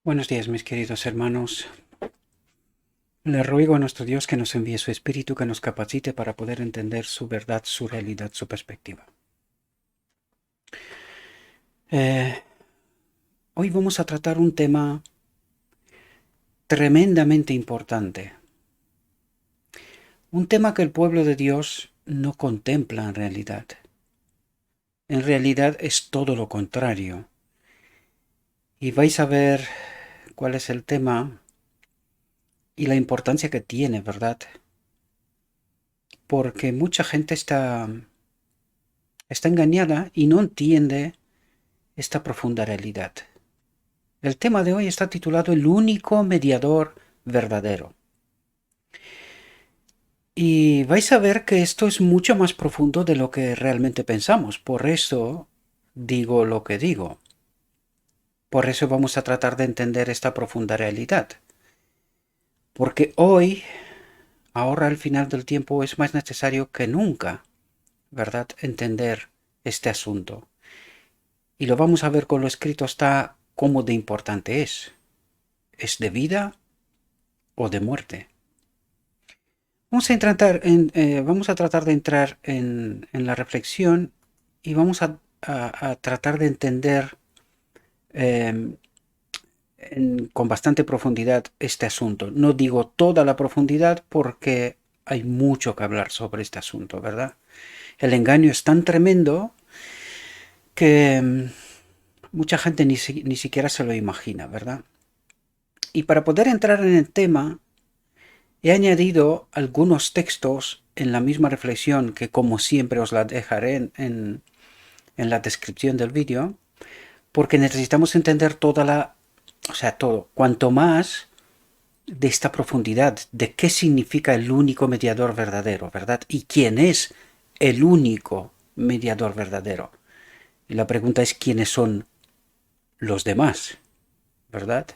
Buenos días, mis queridos hermanos. Le ruego a nuestro Dios que nos envíe su Espíritu, que nos capacite para poder entender su verdad, su realidad, su perspectiva. Eh, Hoy vamos a tratar un tema tremendamente importante. Un tema que el pueblo de Dios no contempla en realidad. En realidad es todo lo contrario. Y vais a ver cuál es el tema y la importancia que tiene, ¿verdad? Porque mucha gente está engañada y no entiende esta profunda realidad. El tema de hoy está titulado El único mediador verdadero. Y vais a ver que esto es mucho más profundo de lo que realmente pensamos. Por eso digo lo que digo. Por eso vamos a tratar de entender esta profunda realidad. Porque hoy, ahora al final del tiempo, es más necesario que nunca, ¿verdad?, entender este asunto. Y lo vamos a ver con lo escrito está cómo de importante es. ¿Es de vida o de muerte? Vamos a tratar de entrar en la reflexión y vamos a tratar de entender eh, con bastante profundidad este asunto. No digo toda la profundidad porque hay mucho que hablar sobre este asunto, ¿verdad? El engaño es tan tremendo que mucha gente ni siquiera se lo imagina, ¿verdad? Y para poder entrar en el tema, he añadido algunos textos en la misma reflexión que como siempre os la dejaré en la descripción del vídeo, porque necesitamos entender todo, cuanto más de esta profundidad, de qué significa el único mediador verdadero, ¿verdad? Y quién es el único mediador verdadero. Y la pregunta es quiénes son los demás, ¿verdad?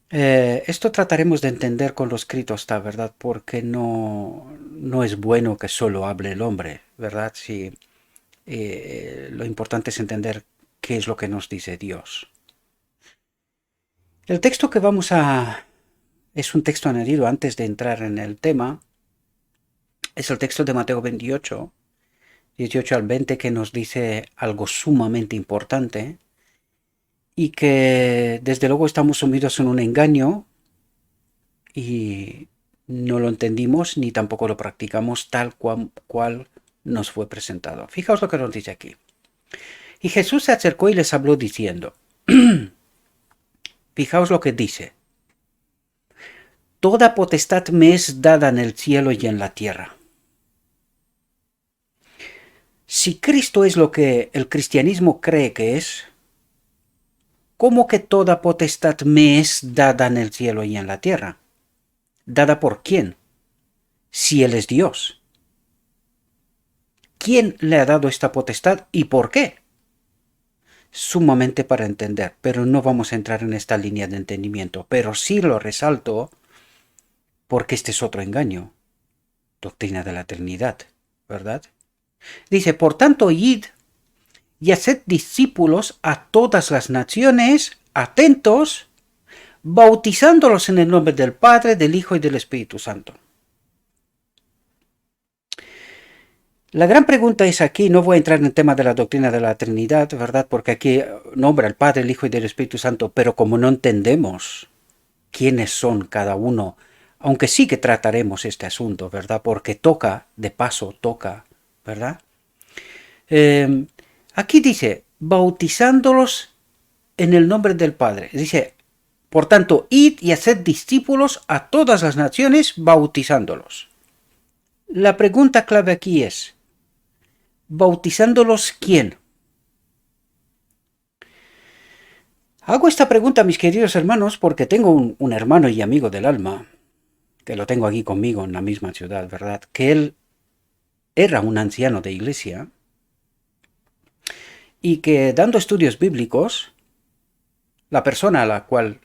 Esto trataremos de entender con lo escrito está, ¿verdad? Porque no es bueno que solo hable el hombre, ¿verdad? Si lo importante es entender qué es lo que nos dice Dios. El texto que es un texto añadido antes de entrar en el tema. Es el texto de Mateo 28, 18 al 20, que nos dice algo sumamente importante y que desde luego estamos sumidos en un engaño y no lo entendimos ni tampoco lo practicamos tal cual nos fue presentado. Fijaos lo que nos dice aquí. Y Jesús se acercó y les habló diciendo, fijaos lo que dice, toda potestad me es dada en el cielo y en la tierra. Si Cristo es lo que el cristianismo cree que es, ¿cómo que toda potestad me es dada en el cielo y en la tierra? ¿Dada por quién? Si Él es Dios. ¿Quién le ha dado esta potestad y por qué? Sumamente para entender, pero no vamos a entrar en esta línea de entendimiento. Pero sí lo resalto porque este es otro engaño. Doctrina de la Trinidad, ¿verdad? Dice, por tanto, id y haced discípulos a todas las naciones, atentos, bautizándolos en el nombre del Padre, del Hijo y del Espíritu Santo. La gran pregunta es aquí, no voy a entrar en el tema de la doctrina de la Trinidad, ¿verdad? Porque aquí nombra al Padre, el Hijo y el Espíritu Santo, pero como no entendemos quiénes son cada uno, aunque sí que trataremos este asunto, ¿verdad? Porque toca, de paso toca, ¿verdad? Eh, Aquí dice, bautizándolos en el nombre del Padre. Dice, por tanto, id y haced discípulos a todas las naciones, bautizándolos. La pregunta clave aquí es, ¿bautizándolos quién? Hago esta pregunta, mis queridos hermanos, porque tengo un hermano y amigo del alma, que lo tengo aquí conmigo en la misma ciudad, ¿verdad? Que él era un anciano de iglesia y que dando estudios bíblicos, la persona a la cual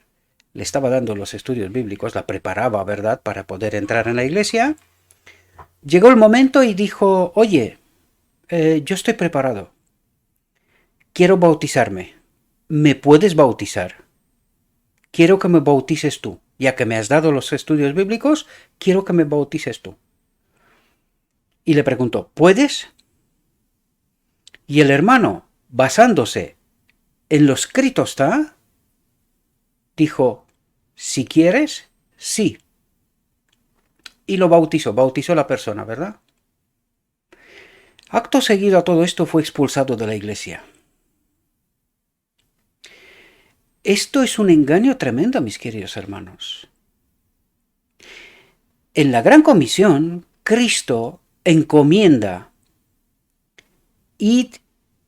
le estaba dando los estudios bíblicos la preparaba, ¿verdad?, para poder entrar en la iglesia, llegó el momento y dijo, oye, yo estoy preparado, quiero bautizarme, ¿me puedes bautizar? quiero que me bautices tú. Ya que me has dado los estudios bíblicos, quiero que me bautices tú. Y le preguntó, ¿puedes? Y el hermano, basándose en lo escrito está, dijo, si quieres, sí. Y lo bautizó la persona, ¿verdad? Acto seguido a todo esto fue expulsado de la iglesia. Esto es un engaño tremendo, mis queridos hermanos. En la Gran Comisión, Cristo encomienda, id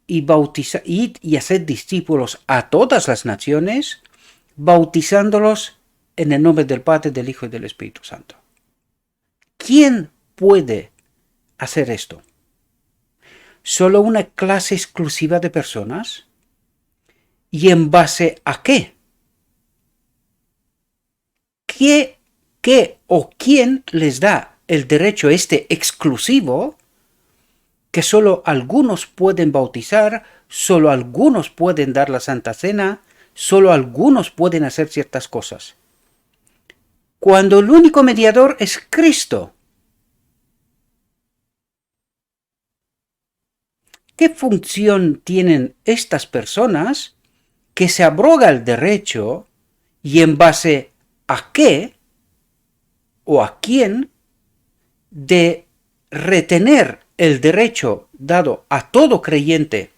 y haced discípulos a todas las naciones, bautizándolos en el nombre del Padre, del Hijo y del Espíritu Santo. ¿Quién puede hacer esto? ¿Solo una clase exclusiva de personas? ¿Y en base a qué? ¿Qué o quién les da el derecho este exclusivo que solo algunos pueden bautizar, solo algunos pueden dar la Santa Cena, solo algunos pueden hacer ciertas cosas? Cuando el único mediador es Cristo. ¿Qué función tienen estas personas que se abroga el derecho y en base a qué o a quién de retener el derecho dado a todo creyente,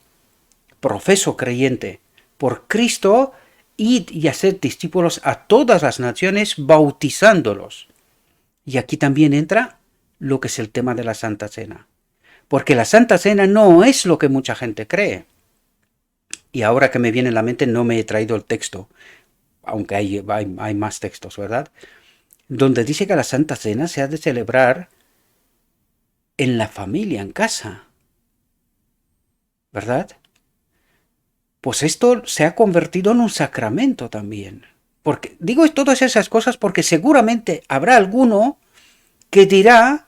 profeso creyente, por Cristo, id y haced discípulos a todas las naciones bautizándolos? Y aquí también entra lo que es el tema de la Santa Cena. Porque la Santa Cena no es lo que mucha gente cree. Y ahora que me viene en la mente no me he traído el texto, aunque hay más textos, ¿verdad? Donde dice que la Santa Cena se ha de celebrar en la familia, en casa, ¿verdad? Pues esto se ha convertido en un sacramento también. Porque digo todas esas cosas porque seguramente habrá alguno que dirá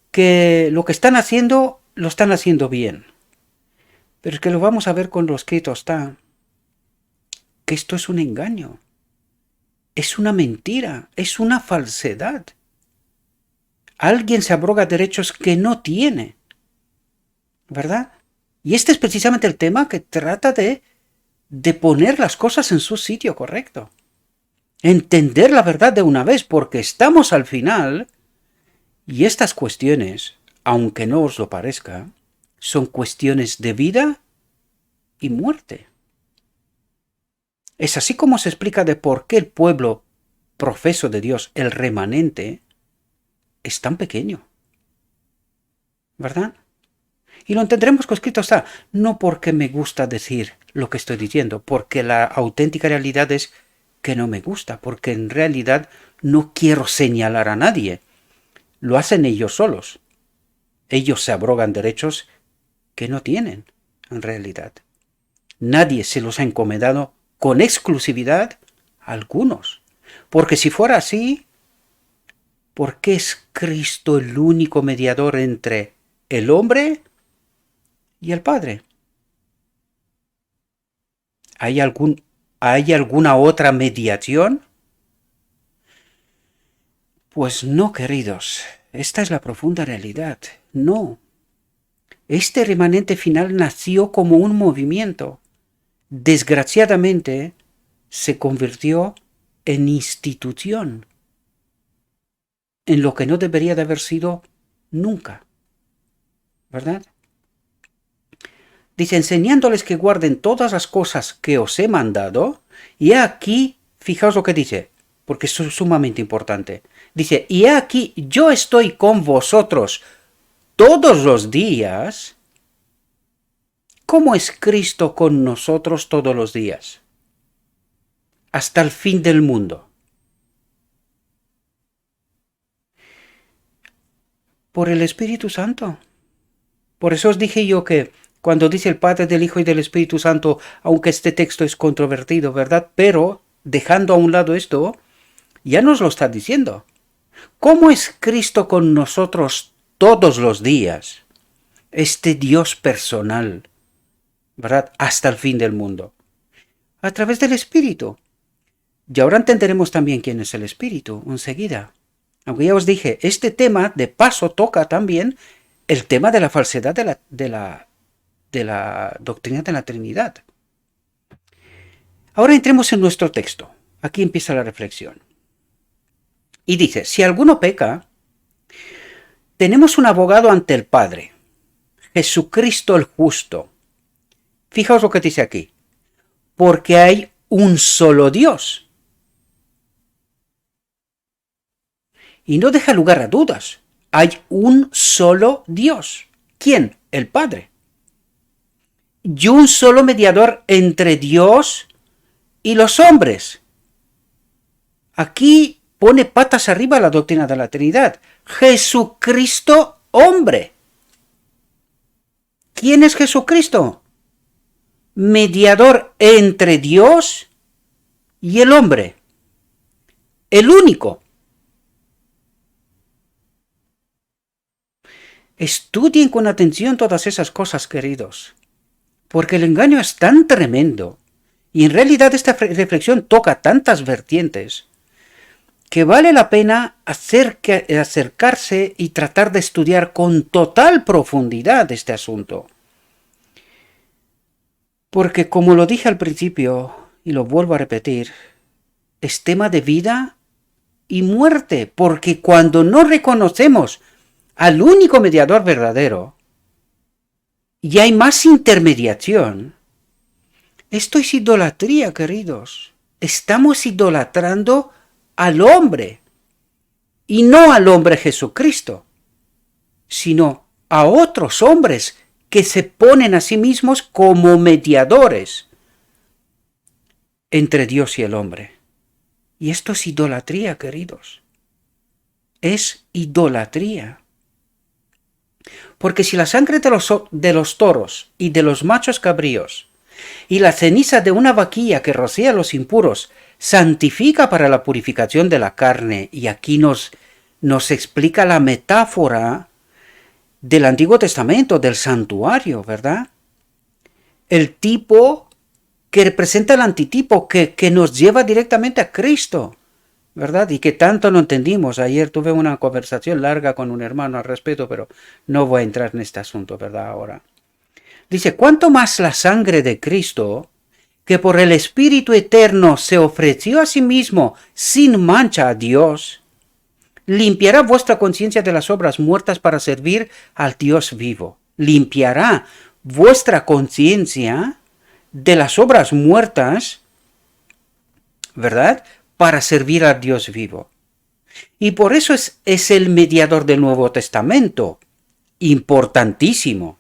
que lo que están haciendo lo están haciendo bien. Pero es que lo vamos a ver con lo escrito está, que esto es un engaño, es una mentira, es una falsedad. Alguien se abroga derechos que no tiene, ¿verdad? Y este es precisamente el tema que trata de poner las cosas en su sitio correcto. Entender la verdad de una vez, porque estamos al final y estas cuestiones, aunque no os lo parezca, son cuestiones de vida y muerte. Es así como se explica de por qué el pueblo profeso de Dios, el remanente, es tan pequeño, ¿verdad? Y lo entenderemos que escrito está, no porque me gusta decir lo que estoy diciendo, porque la auténtica realidad es que no me gusta, porque en realidad no quiero señalar a nadie. Lo hacen ellos solos. Ellos se abrogan derechos que no tienen, en realidad. Nadie se los ha encomendado con exclusividad a algunos. Porque si fuera así, ¿por qué es Cristo el único mediador entre el hombre y el Padre? ¿Hay alguna otra mediación? Pues no, queridos. Esta es la profunda realidad. No. Este remanente final nació como un movimiento. Desgraciadamente, se convirtió en institución, en lo que no debería de haber sido nunca, ¿verdad? Dice, enseñándoles que guarden todas las cosas que os he mandado, y aquí, fijaos lo que dice, porque esto es sumamente importante. Dice, y aquí yo estoy con vosotros todos los días. ¿Cómo es Cristo con nosotros todos los días? Hasta el fin del mundo. Por el Espíritu Santo. Por eso os dije yo que cuando dice el Padre, del Hijo y del Espíritu Santo, aunque este texto es controvertido, ¿verdad? Pero, dejando a un lado esto, ya nos lo está diciendo. ¿Cómo es Cristo con nosotros todos los días? Este Dios personal, ¿verdad? Hasta el fin del mundo. A través del Espíritu. Y ahora entenderemos también quién es el Espíritu enseguida. Aunque ya os dije, este tema de paso toca también el tema de la falsedad de la doctrina de la Trinidad. Ahora entremos en nuestro texto. Aquí empieza la reflexión. Y dice, si alguno peca, tenemos un abogado ante el Padre, Jesucristo el justo. Fijaos lo que dice aquí. Porque hay un solo Dios. Y no deja lugar a dudas. Hay un solo Dios. ¿Quién? El Padre. Y un solo mediador entre Dios y los hombres. Aquí pone patas arriba la doctrina de la Trinidad. Jesucristo hombre. ¿Quién es Jesucristo? Mediador entre Dios y el hombre. El único. Estudien con atención todas esas cosas, queridos, porque el engaño es tan tremendo y en realidad esta reflexión toca tantas vertientes que vale la pena acercarse y tratar de estudiar con total profundidad este asunto. Porque como lo dije al principio, y lo vuelvo a repetir, es tema de vida y muerte, porque cuando no reconocemos al único mediador verdadero y hay más intermediación, esto es idolatría, queridos. Estamos idolatrando al hombre, y no al hombre Jesucristo, sino a otros hombres que se ponen a sí mismos como mediadores entre Dios y el hombre. Y esto es idolatría, queridos. Es idolatría. Porque si la sangre de los toros y de los machos cabríos y la ceniza de una vaquilla que rocía a los impuros santifica para la purificación de la carne, y aquí nos explica la metáfora del Antiguo Testamento, del santuario, ¿verdad? El tipo que representa el antitipo, que nos lleva directamente a Cristo, ¿verdad? Y que tanto no entendimos. Ayer tuve una conversación larga con un hermano al respecto, pero no voy a entrar en este asunto, ¿verdad? Ahora. Dice, ¿cuánto más la sangre de Cristo, que por el Espíritu Eterno se ofreció a sí mismo sin mancha a Dios, limpiará vuestra conciencia de las obras muertas para servir al Dios vivo? Limpiará vuestra conciencia de las obras muertas, ¿verdad?, para servir al Dios vivo. Y por eso es el mediador del Nuevo Testamento. Importantísimo.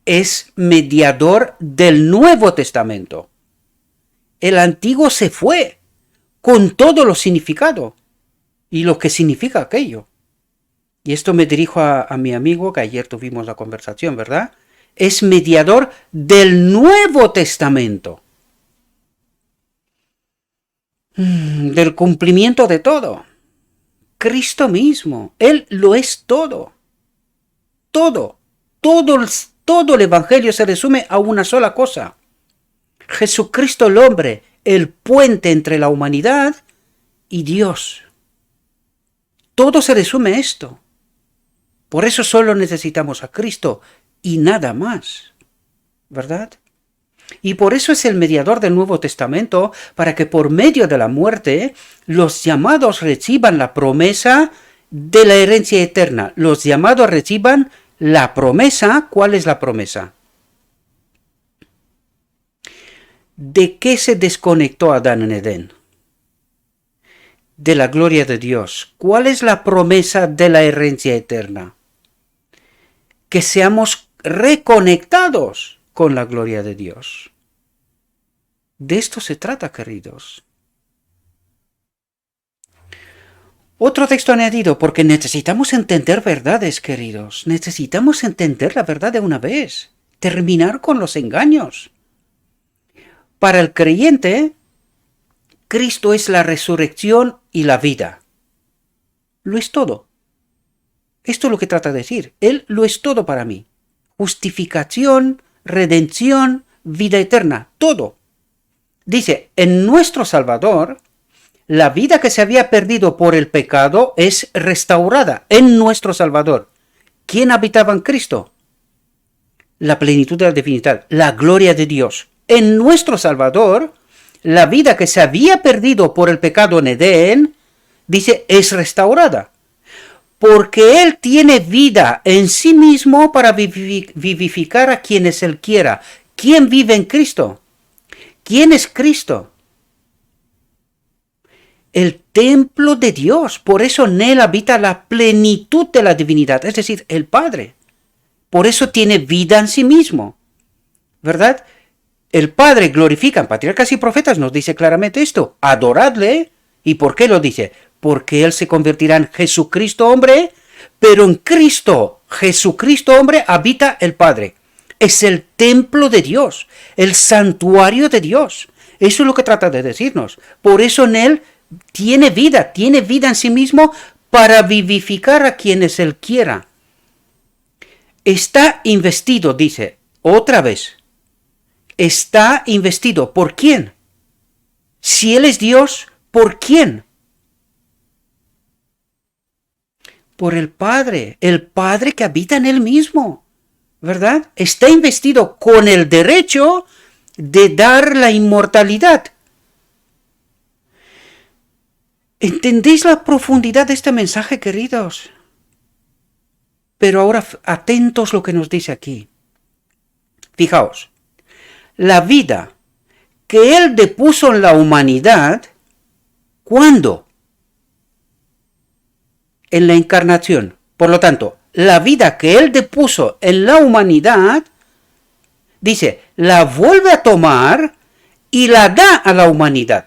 Es mediador del Nuevo Testamento. El Antiguo se fue con todo lo significado y lo que significa aquello. Y esto me dirijo a mi amigo, que ayer tuvimos la conversación, ¿verdad? Es mediador del Nuevo Testamento. Del cumplimiento de todo. Cristo mismo. Él lo es todo. Todo. Todo el Evangelio se resume a una sola cosa. Jesucristo el hombre, el puente entre la humanidad y Dios. Todo se resume a esto. Por eso solo necesitamos a Cristo y nada más, ¿verdad? Y por eso es el mediador del Nuevo Testamento, para que por medio de la muerte los llamados reciban la promesa de la herencia eterna. Los llamados reciban la promesa. ¿Cuál es la promesa? ¿De qué se desconectó Adán en Edén? De la gloria de Dios. ¿Cuál es la promesa de la herencia eterna? Que seamos reconectados con la gloria de Dios. De esto se trata, queridos. Otro texto añadido, porque necesitamos entender verdades, queridos. Necesitamos entender la verdad de una vez. Terminar con los engaños. Para el creyente, Cristo es la resurrección y la vida. Lo es todo. Esto es lo que trata de decir. Él lo es todo para mí. Justificación, redención, vida eterna. Todo. Dice, en nuestro Salvador, la vida que se había perdido por el pecado es restaurada en nuestro Salvador. ¿Quién habitaba en Cristo? La plenitud de la divinidad, la gloria de Dios. En nuestro Salvador, la vida que se había perdido por el pecado en Edén, dice, es restaurada. Porque Él tiene vida en sí mismo para vivificar a quienes Él quiera. ¿Quién vive en Cristo? ¿Quién es Cristo? El templo de Dios. Por eso en Él habita la plenitud de la divinidad, es decir, el Padre. Por eso tiene vida en sí mismo, ¿verdad? El Padre glorifica en Patriarcas y Profetas, nos dice claramente esto. Adoradle. ¿Y por qué lo dice? Porque Él se convertirá en Jesucristo hombre, pero en Cristo, Jesucristo hombre, habita el Padre. Es el templo de Dios, el santuario de Dios. Eso es lo que trata de decirnos. Por eso en Él tiene vida en sí mismo para vivificar a quienes Él quiera. Está investido, dice, otra vez. Está investido. ¿Por quién? Si Él es Dios, ¿por quién? Por el Padre que habita en Él mismo, ¿verdad? Está investido con el derecho de dar la inmortalidad. ¿Entendéis la profundidad de este mensaje, queridos? Pero ahora atentos lo que nos dice aquí. Fijaos, la vida que Él depuso en la humanidad, ¿cuándo? En la encarnación. Por lo tanto, la vida que Él depuso en la humanidad, dice, la vuelve a tomar y la da a la humanidad.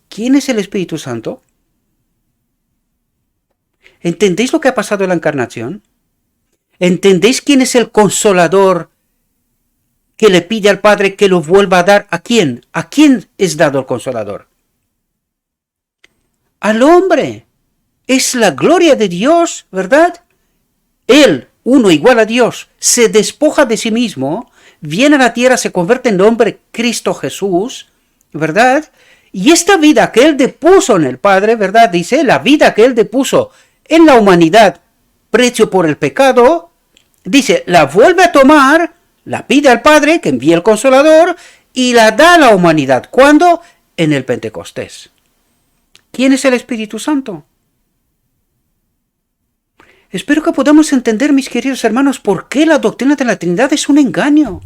¿Quién es el Espíritu Santo? ¿Entendéis lo que ha pasado en la encarnación? ¿Entendéis quién es el consolador que le pide al Padre que lo vuelva a dar? ¿A quién? ¿A quién es dado el consolador? Al hombre. Es la gloria de Dios, ¿verdad? Él, uno igual a Dios, se despoja de sí mismo, viene a la tierra, se convierte en hombre, Cristo Jesús, ¿verdad? Y esta vida que Él depuso en el Padre, ¿verdad? Dice, la vida que Él depuso en la humanidad, precio por el pecado, dice, la vuelve a tomar, la pide al Padre, que envíe el Consolador, y la da a la humanidad. ¿Cuándo? En el Pentecostés. ¿Quién es el Espíritu Santo? Espero que podamos entender, mis queridos hermanos, por qué la doctrina de la Trinidad es un engaño.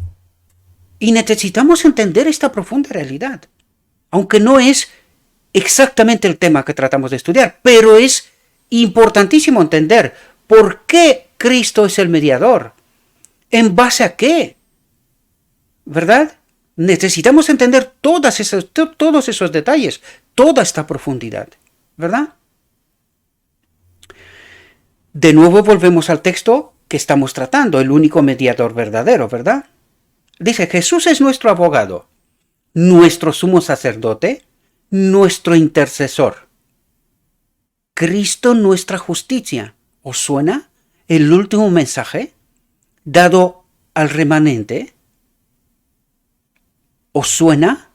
Y necesitamos entender esta profunda realidad. Aunque no es exactamente el tema que tratamos de estudiar, pero es importantísimo entender por qué Cristo es el mediador. ¿En base a qué? ¿Verdad? Necesitamos entender todos esos detalles, toda esta profundidad, ¿verdad? De nuevo volvemos al texto que estamos tratando, el único mediador verdadero, ¿verdad? Dice, Jesús es nuestro abogado, nuestro sumo sacerdote, nuestro intercesor. Cristo nuestra justicia. ¿Os suena el último mensaje dado al remanente? ¿Os suena?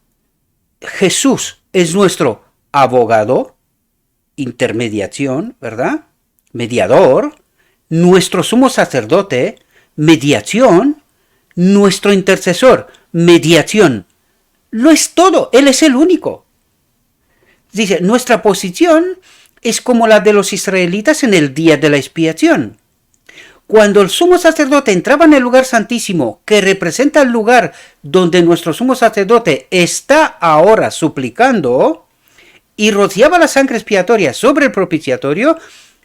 Jesús es nuestro abogado, intermediación, ¿verdad? Mediador, nuestro sumo sacerdote, mediación, nuestro intercesor, mediación. Lo es todo, Él es el único. Dice, nuestra posición es como la de los israelitas en el día de la expiación. Cuando el sumo sacerdote entraba en el lugar santísimo, que representa el lugar donde nuestro sumo sacerdote está ahora suplicando, y rociaba la sangre expiatoria sobre el propiciatorio,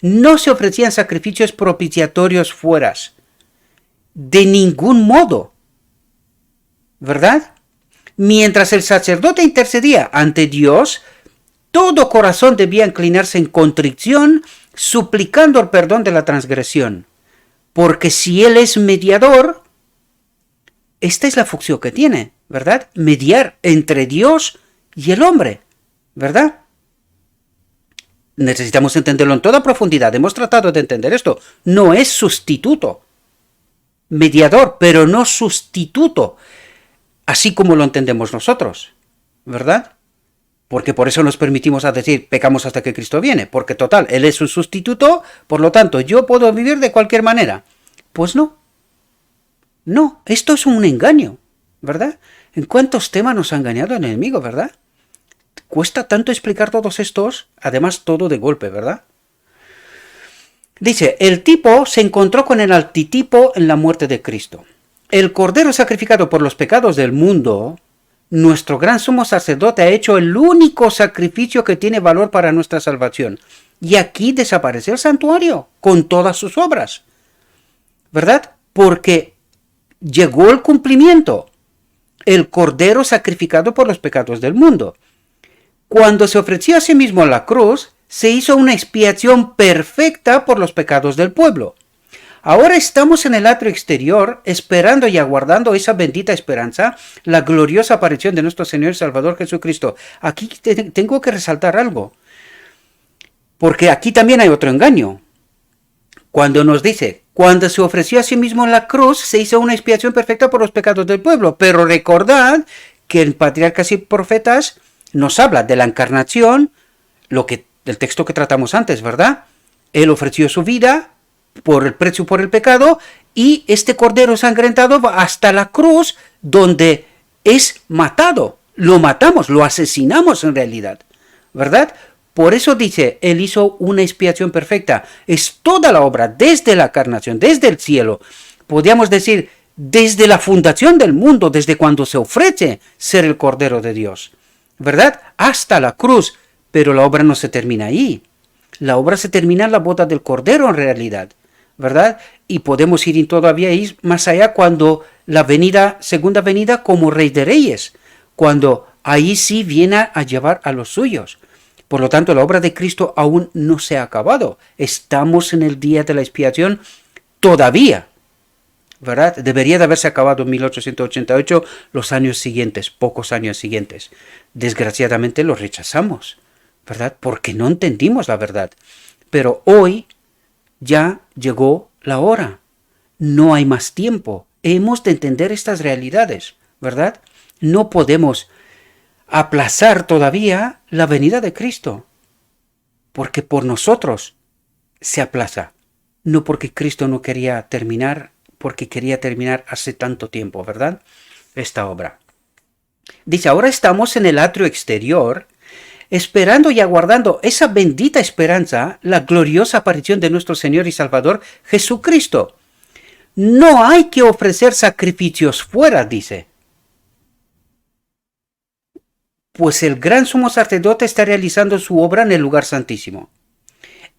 no se ofrecían sacrificios propiciatorios fuera. De ningún modo. ¿Verdad? Mientras el sacerdote intercedía ante Dios, todo corazón debía inclinarse en contrición, suplicando el perdón de la transgresión. Porque si Él es mediador, esta es la función que tiene, ¿verdad? Mediar entre Dios y el hombre, ¿verdad? Necesitamos entenderlo en toda profundidad. Hemos tratado de entender esto. No es sustituto. Mediador, pero no sustituto. así como lo entendemos nosotros, ¿verdad? Porque por eso nos permitimos a decir, pecamos hasta que Cristo viene, porque total, Él es un sustituto, por lo tanto, yo puedo vivir de cualquier manera. Pues no, no, esto es un engaño, ¿verdad? ¿En cuántos temas nos ha engañado el enemigo, verdad? Cuesta tanto explicar todos estos, además todo de golpe, ¿verdad? Dice, el tipo se encontró con el antitipo en la muerte de Cristo. El cordero sacrificado por los pecados del mundo, nuestro gran sumo sacerdote ha hecho el único sacrificio que tiene valor para nuestra salvación. Y aquí desaparece el santuario con todas sus obras, ¿verdad? Porque llegó el cumplimiento, el cordero sacrificado por los pecados del mundo. Cuando se ofreció a sí mismo en la cruz, se hizo una expiación perfecta por los pecados del pueblo. Ahora estamos en el atrio exterior, esperando y aguardando esa bendita esperanza, la gloriosa aparición de nuestro Señor y Salvador Jesucristo. Aquí tengo que resaltar algo, porque aquí también hay otro engaño. Cuando nos dice, cuando se ofreció a sí mismo en la cruz, se hizo una expiación perfecta por los pecados del pueblo. Pero recordad que en Patriarcas y Profetas nos habla de la encarnación, el texto que tratamos antes, ¿verdad? Él ofreció su vida por el precio por el pecado, y este cordero ensangrentado va hasta la cruz, donde es matado. Lo matamos, lo asesinamos en realidad, ¿verdad? Por eso dice, Él hizo una expiación perfecta. Es toda la obra, desde la encarnación, desde el cielo. Podríamos decir, desde la fundación del mundo, desde cuando se ofrece ser el Cordero de Dios, ¿verdad? Hasta la cruz. Pero la obra no se termina ahí. La obra se termina en la boda del Cordero en realidad, ¿verdad? Y podemos ir todavía más allá cuando la segunda venida como Rey de Reyes, cuando ahí sí viene a llevar a los suyos. Por lo tanto, la obra de Cristo aún no se ha acabado. Estamos en el día de la expiación todavía, ¿verdad? Debería de haberse acabado en 1888, los años siguientes, pocos años siguientes. Desgraciadamente lo rechazamos, ¿verdad? Porque no entendimos la verdad. Pero hoy ya llegó la hora. No hay más tiempo. Hemos de entender estas realidades, ¿verdad? No podemos aplazar todavía la venida de Cristo, porque por nosotros se aplaza, no porque Cristo no quería terminar, porque quería terminar hace tanto tiempo, ¿verdad? Esta obra. Dice, ahora estamos en el atrio exterior, esperando y aguardando esa bendita esperanza, la gloriosa aparición de nuestro Señor y Salvador Jesucristo. No hay que ofrecer sacrificios fuera, dice, pues el gran sumo sacerdote está realizando su obra en el lugar santísimo.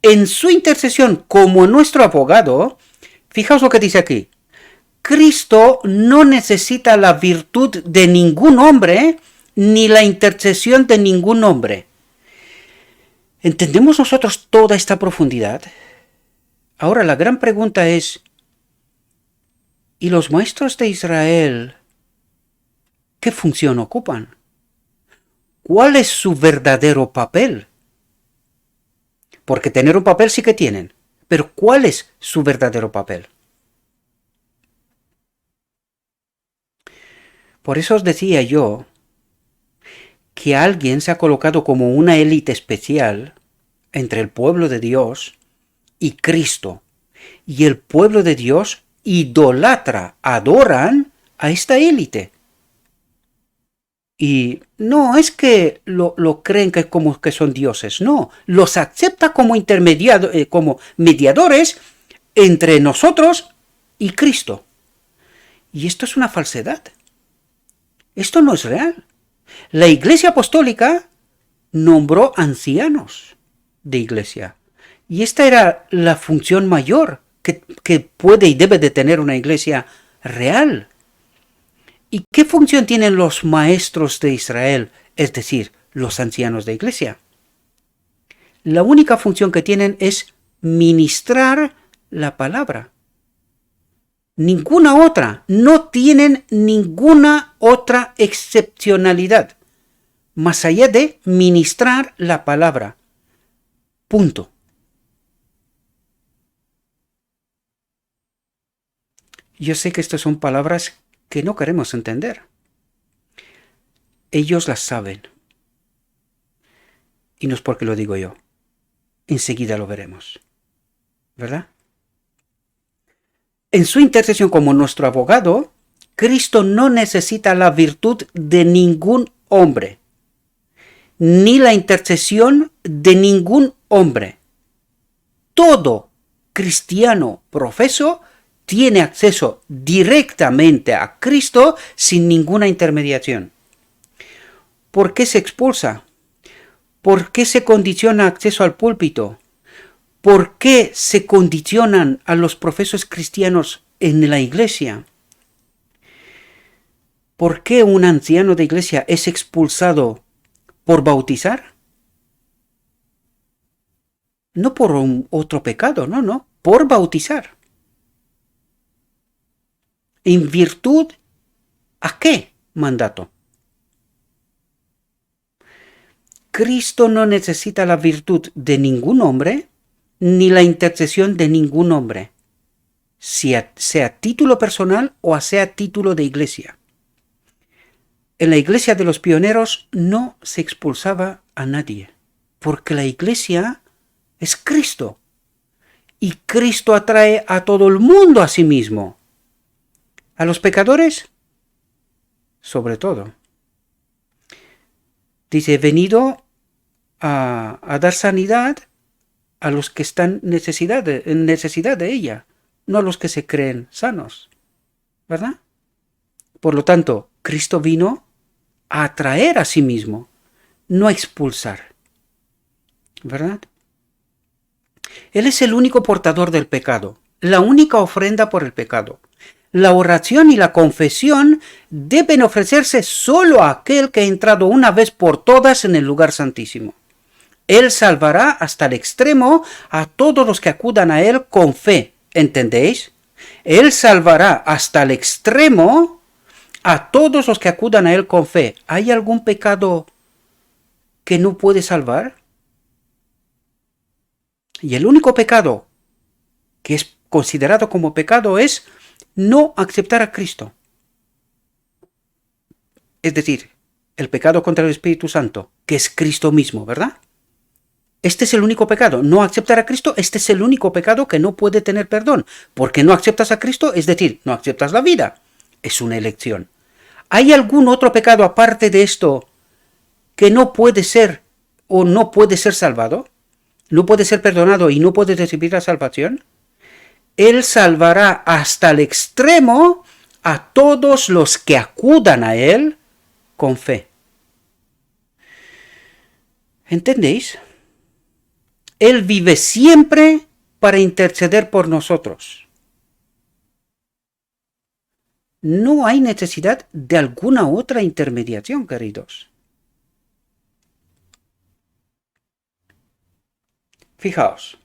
En su intercesión como nuestro abogado, fijaos lo que dice aquí, Cristo no necesita la virtud de ningún hombre, ni la intercesión de ningún hombre. ¿Entendemos nosotros toda esta profundidad? Ahora la gran pregunta es, ¿y los maestros de Israel qué función ocupan? ¿Cuál es su verdadero papel? Porque tener un papel sí que tienen, pero ¿cuál es su verdadero papel? Por eso os decía yo que alguien se ha colocado como una élite especial entre el pueblo de Dios y Cristo. Y el pueblo de Dios idolatra, adoran a esta élite. Y no es que lo creen que como que son dioses, no, los acepta como como mediadores entre nosotros y Cristo. Y esto es una falsedad. Esto no es real. La Iglesia Apostólica nombró ancianos de iglesia. Y esta era la función mayor que puede y debe de tener una iglesia real. ¿Y qué función tienen los maestros de Israel, es decir, los ancianos de iglesia? La única función que tienen es ministrar la palabra. Ninguna otra. No tienen ninguna otra excepcionalidad más allá de ministrar la palabra. Punto. Yo sé que estas son palabras que no queremos entender, Ellos las saben. Y no es porque lo digo yo. Enseguida lo veremos. ¿Verdad? En su intercesión como nuestro abogado, Cristo no necesita la virtud de ningún hombre, ni la intercesión de ningún hombre. Todo cristiano profeso tiene acceso directamente a Cristo sin ninguna intermediación. ¿Por qué se expulsa? ¿Por qué se condiciona acceso al púlpito? ¿Por qué se condicionan a los profesos cristianos en la iglesia? ¿Por qué un anciano de iglesia es expulsado por bautizar? No por otro pecado, no, por bautizar. ¿En virtud a qué mandato? Cristo no necesita la virtud de ningún hombre, ni la intercesión de ningún hombre, sea título personal o sea título de iglesia. En la iglesia de los pioneros no se expulsaba a nadie, porque la iglesia es Cristo, y Cristo atrae a todo el mundo a sí mismo. ¿A los pecadores? Sobre todo. Dice, he venido a dar sanidad a los que están en necesidad de ella, no a los que se creen sanos, ¿verdad? Por lo tanto, Cristo vino a atraer a sí mismo, no a expulsar, ¿verdad? Él es el único portador del pecado, la única ofrenda por el pecado. La oración y la confesión deben ofrecerse solo a aquel que ha entrado una vez por todas en el lugar santísimo. Él salvará hasta el extremo a todos los que acudan a Él con fe. ¿Entendéis? Él salvará hasta el extremo a todos los que acudan a Él con fe. ¿Hay algún pecado que no puede salvar? Y el único pecado que es considerado como pecado es no aceptar a Cristo. Es decir, el pecado contra el Espíritu Santo, que es Cristo mismo, ¿verdad? Este es el único pecado. No aceptar a Cristo, este es el único pecado que no puede tener perdón. Porque no aceptas a Cristo, es decir, no aceptas la vida. Es una elección. ¿Hay algún otro pecado aparte de esto que no puede ser o no puede ser salvado? ¿No puede ser perdonado y no puede recibir la salvación? Él salvará hasta el extremo a todos los que acudan a Él con fe. ¿Entendéis? Él vive siempre para interceder por nosotros. No hay necesidad de alguna otra intermediación, queridos. Fijaos,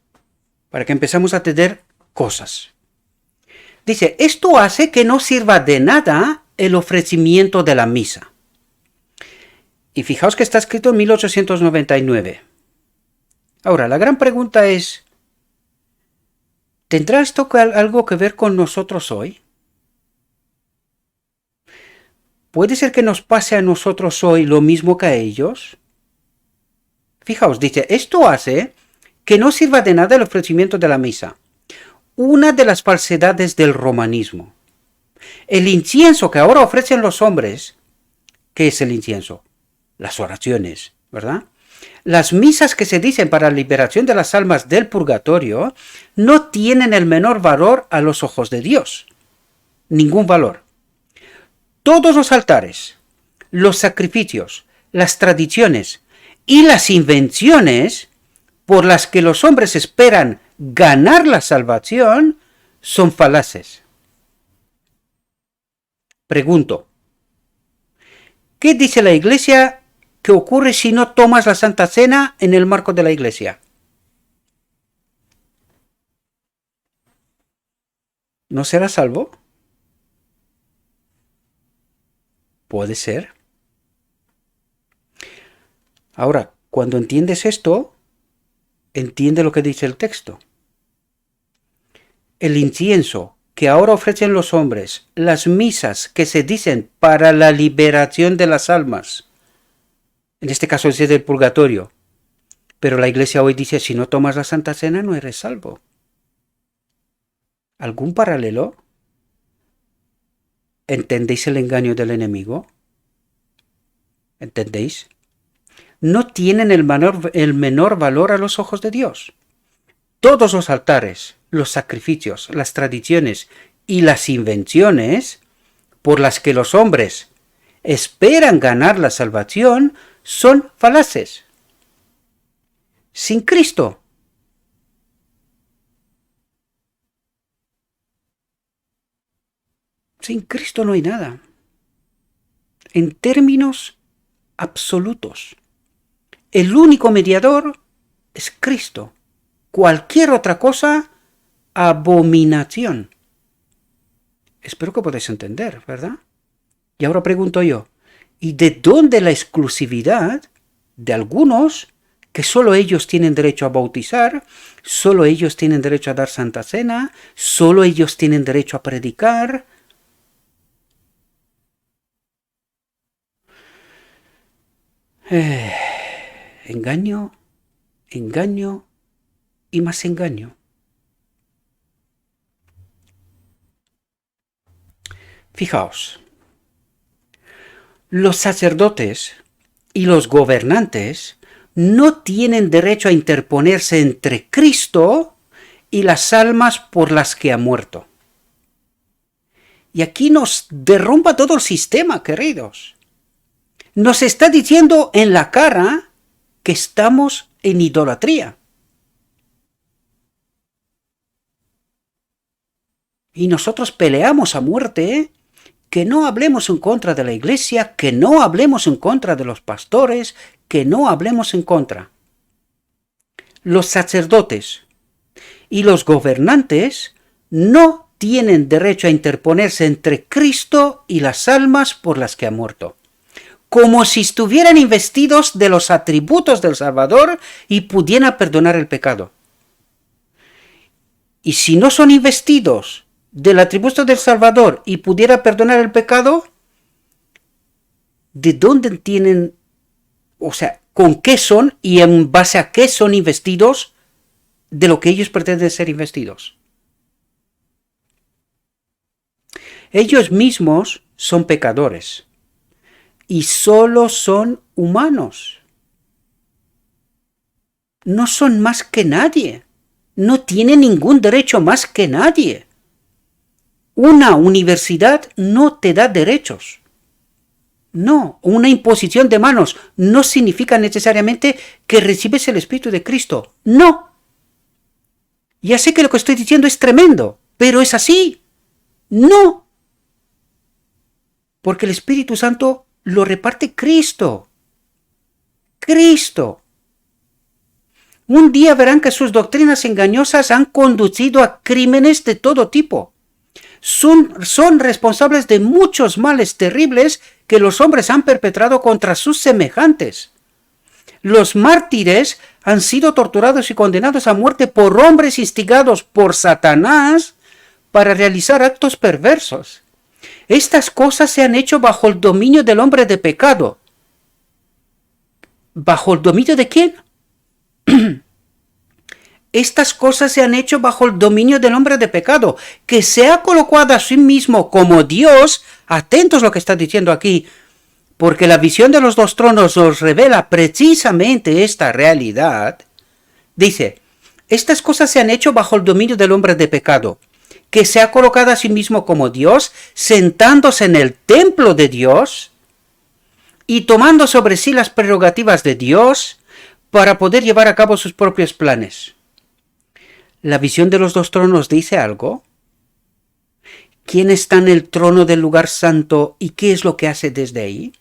para que empezamos a tener cosas. Dice, esto hace que no sirva de nada el ofrecimiento de la misa. Y fijaos que está escrito en 1899. Ahora, la gran pregunta es, ¿tendrá esto algo que ver con nosotros hoy? ¿Puede ser que nos pase a nosotros hoy lo mismo que a ellos? Fijaos, dice, esto hace que no sirva de nada el ofrecimiento de la misa. Una de las falsedades del romanismo. El incienso que ahora ofrecen los hombres, ¿qué es el incienso? Las oraciones, ¿verdad? Las misas que se dicen para la liberación de las almas del purgatorio no tienen el menor valor a los ojos de Dios. Ningún valor. Todos los altares, los sacrificios, las tradiciones y las invenciones por las que los hombres esperan ganar la salvación son falaces. Pregunto, ¿qué dice la Iglesia que ocurre si no tomas la Santa Cena en el marco de la Iglesia? ¿No serás salvo? Puede ser. Ahora, cuando entiendes esto, entiende lo que dice el texto. El incienso que ahora ofrecen los hombres, las misas que se dicen para la liberación de las almas, En este caso es del purgatorio. Pero la Iglesia hoy dice, si no tomas la Santa Cena no eres salvo. ¿Algún paralelo? ¿Entendéis el engaño del enemigo? ¿Entendéis? No tienen el menor valor a los ojos de Dios. Todos los altares, los sacrificios, las tradiciones y las invenciones por las que los hombres esperan ganar la salvación son falaces. Sin Cristo, no hay nada. En términos absolutos, el único mediador es Cristo. Cualquier otra cosa, abominación. Espero que podáis entender, ¿verdad? Y ahora pregunto yo, ¿y de dónde la exclusividad de algunos que solo ellos tienen derecho a bautizar, solo ellos tienen derecho a dar Santa Cena, solo ellos tienen derecho a predicar? Engaño, engaño y más engaño. Fijaos, los sacerdotes y los gobernantes no tienen derecho a interponerse entre Cristo y las almas por las que ha muerto. Y aquí nos derrumba todo el sistema, queridos. Nos está diciendo en la cara que estamos en idolatría. Y nosotros peleamos a muerte, que no hablemos en contra de la Iglesia, que no hablemos en contra de los pastores, que no hablemos en contra. Los sacerdotes y los gobernantes no tienen derecho a interponerse entre Cristo y las almas por las que ha muerto, como si estuvieran investidos de los atributos del Salvador y pudieran perdonar el pecado. Y si no son investidos del atributo del Salvador y pudiera perdonar el pecado, ¿de dónde tienen, o sea, con qué son y en base a qué son investidos de lo que ellos pretenden ser investidos? Ellos mismos son pecadores y solo son humanos. No son más que nadie. No tienen ningún derecho más que nadie. Una universidad no te da derechos. No, una imposición de manos no significa necesariamente que recibes el Espíritu de Cristo. No. Ya sé que lo que estoy diciendo es tremendo, pero es así. No. Porque el Espíritu Santo lo reparte Cristo. Cristo. Un día verán que sus doctrinas engañosas han conducido a crímenes de todo tipo. Son responsables de muchos males terribles que los hombres han perpetrado contra sus semejantes. Los mártires han sido torturados y condenados a muerte por hombres instigados por Satanás para realizar actos perversos. Estas cosas se han hecho bajo el dominio del hombre de pecado. ¿Bajo el dominio de quién? Estas cosas se han hecho bajo el dominio del hombre de pecado, que se ha colocado a sí mismo como Dios. Atentos a lo que está diciendo aquí, porque la visión de los dos tronos nos revela precisamente esta realidad. Dice, estas cosas se han hecho bajo el dominio del hombre de pecado, que se ha colocado a sí mismo como Dios, sentándose en el templo de Dios y tomando sobre sí las prerrogativas de Dios para poder llevar a cabo sus propios planes. ¿La visión de los dos tronos dice algo? ¿Quién está en el trono del lugar santo y qué es lo que hace desde ahí?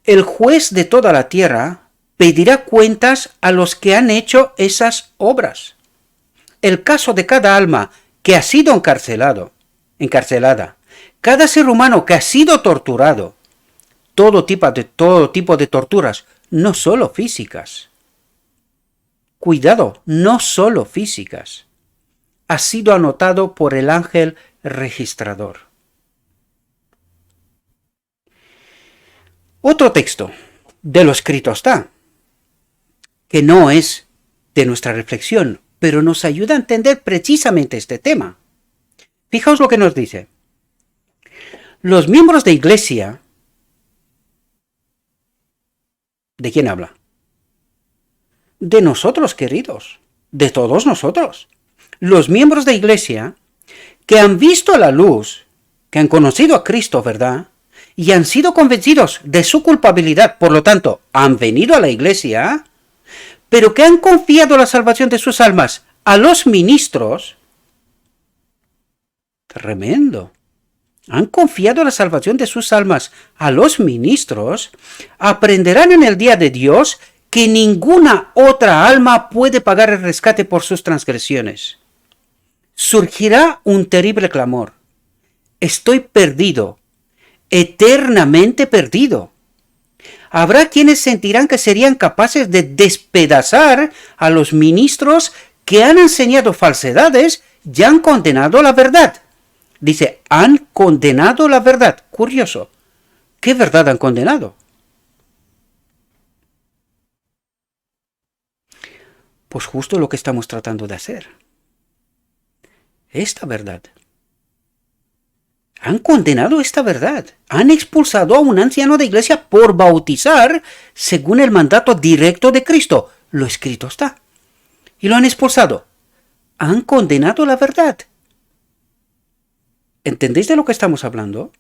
El juez de toda la tierra pedirá cuentas a los que han hecho esas obras. El caso de cada alma que ha sido encarcelada, cada ser humano que ha sido torturado, todo tipo de torturas, no solo físicas. Cuidado, no solo físicas. Ha sido anotado por el ángel registrador. Otro texto de lo escrito está, que no es de nuestra reflexión, pero nos ayuda a entender precisamente este tema. Fijaos lo que nos dice. Los miembros de iglesia, ¿de quién habla? De nosotros, queridos, de todos nosotros. Los miembros de iglesia que han visto la luz, que han conocido a Cristo, ¿verdad? Y han sido convencidos de su culpabilidad, por lo tanto, han venido a la iglesia, pero que han confiado la salvación de sus almas a los ministros. Tremendo. Han confiado la salvación de sus almas a los ministros, aprenderán en el día de Dios que ninguna otra alma puede pagar el rescate por sus transgresiones. Surgirá un terrible clamor. Estoy perdido, eternamente perdido. Habrá quienes sentirán que serían capaces de despedazar a los ministros que han enseñado falsedades y han condenado la verdad. Dice, han condenado la verdad. Curioso. ¿Qué verdad han condenado? Pues justo lo que estamos tratando de hacer. Esta verdad. Han condenado esta verdad. Han expulsado a un anciano de iglesia por bautizar según el mandato directo de Cristo. Lo escrito está. Y lo han expulsado. Han condenado la verdad. ¿Entendéis de lo que estamos hablando?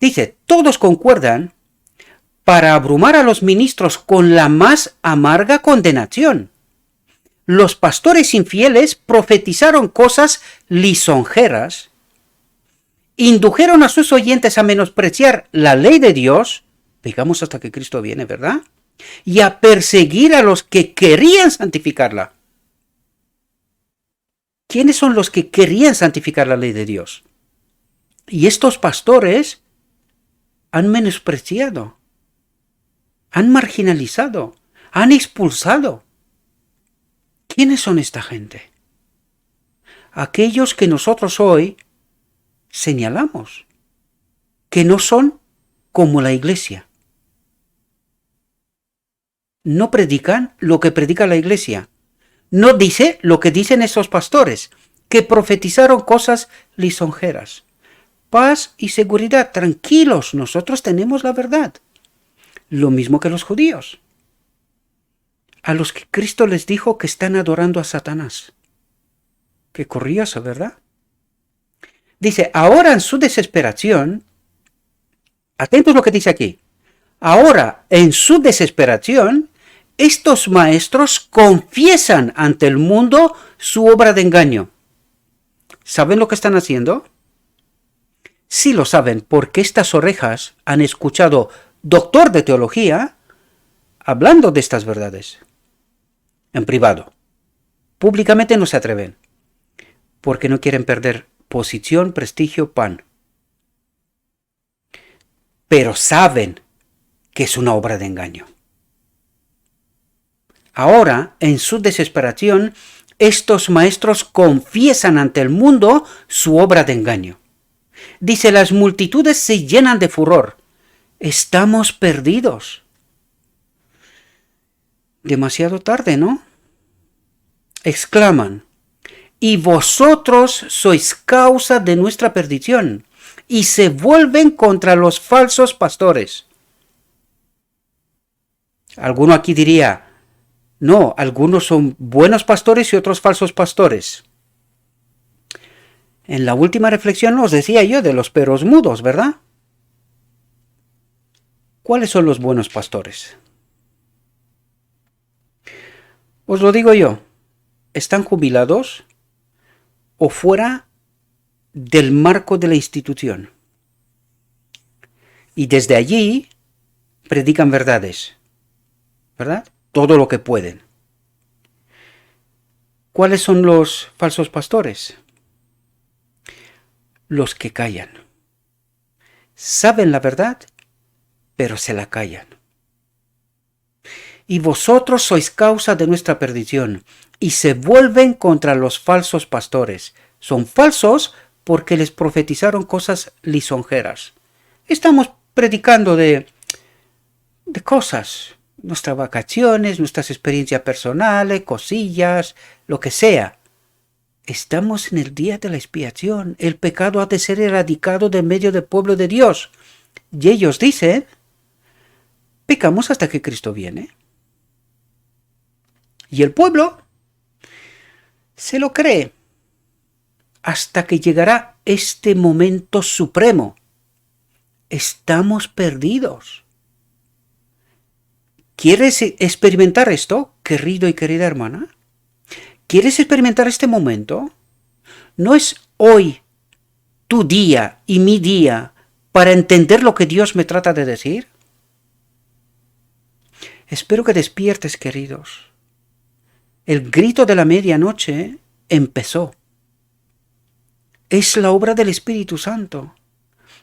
Dice, todos concuerdan para abrumar a los ministros con la más amarga condenación. Los pastores infieles profetizaron cosas lisonjeras, indujeron a sus oyentes a menospreciar la ley de Dios, digamos hasta que Cristo viene, ¿verdad? Y a perseguir a los que querían santificarla. ¿Quiénes son los que querían santificar la ley de Dios? Y estos pastores han menospreciado, han marginalizado, han expulsado. ¿Quiénes son esta gente? Aquellos que nosotros hoy señalamos, que no son como la iglesia. No predican lo que predica la iglesia. No dice lo que dicen esos pastores, que profetizaron cosas lisonjeras. Paz y seguridad, tranquilos, nosotros tenemos la verdad. Lo mismo que los judíos, a los que Cristo les dijo que están adorando a Satanás. Qué curioso, ¿verdad? Dice, ahora en su desesperación, atentos lo que dice aquí, ahora en su desesperación, estos maestros confiesan ante el mundo su obra de engaño. ¿Saben lo que están haciendo? Sí lo saben, porque estas orejas han escuchado doctor de teología hablando de estas verdades. En privado. Públicamente no se atreven, porque no quieren perder posición, prestigio, pan. Pero saben que es una obra de engaño. Ahora, en su desesperación, estos maestros confiesan ante el mundo su obra de engaño. Dice, las multitudes se llenan de furor. Estamos perdidos. Demasiado tarde, ¿no? Exclaman, y vosotros sois causa de nuestra perdición, y se vuelven contra los falsos pastores. Alguno aquí diría, no, algunos son buenos pastores y otros falsos pastores. En la última reflexión os decía yo de los perros mudos, ¿verdad? ¿Cuáles son los buenos pastores? Os lo digo yo, están jubilados o fuera del marco de la institución. Y desde allí predican verdades, ¿verdad? Todo lo que pueden. ¿Cuáles son los falsos pastores? Los que callan. Saben la verdad, pero se la callan. Y vosotros sois causa de nuestra perdición, y se vuelven contra los falsos pastores. Son falsos porque les profetizaron cosas lisonjeras. Estamos predicando de de cosas, nuestras vacaciones, nuestras experiencias personales, cosillas, lo que sea. Estamos en el día de la expiación. El pecado ha de ser erradicado de medio del pueblo de Dios. Y ellos dicen, pecamos hasta que Cristo viene. Y el pueblo se lo cree hasta que llegará este momento supremo. Estamos perdidos. ¿Quieres experimentar esto, querido y querida hermana? ¿Quieres experimentar este momento? No es hoy tu día y mi día para entender lo que Dios me trata de decir. Espero que despiertes, queridos. El grito de la medianoche empezó. Es la obra del Espíritu Santo.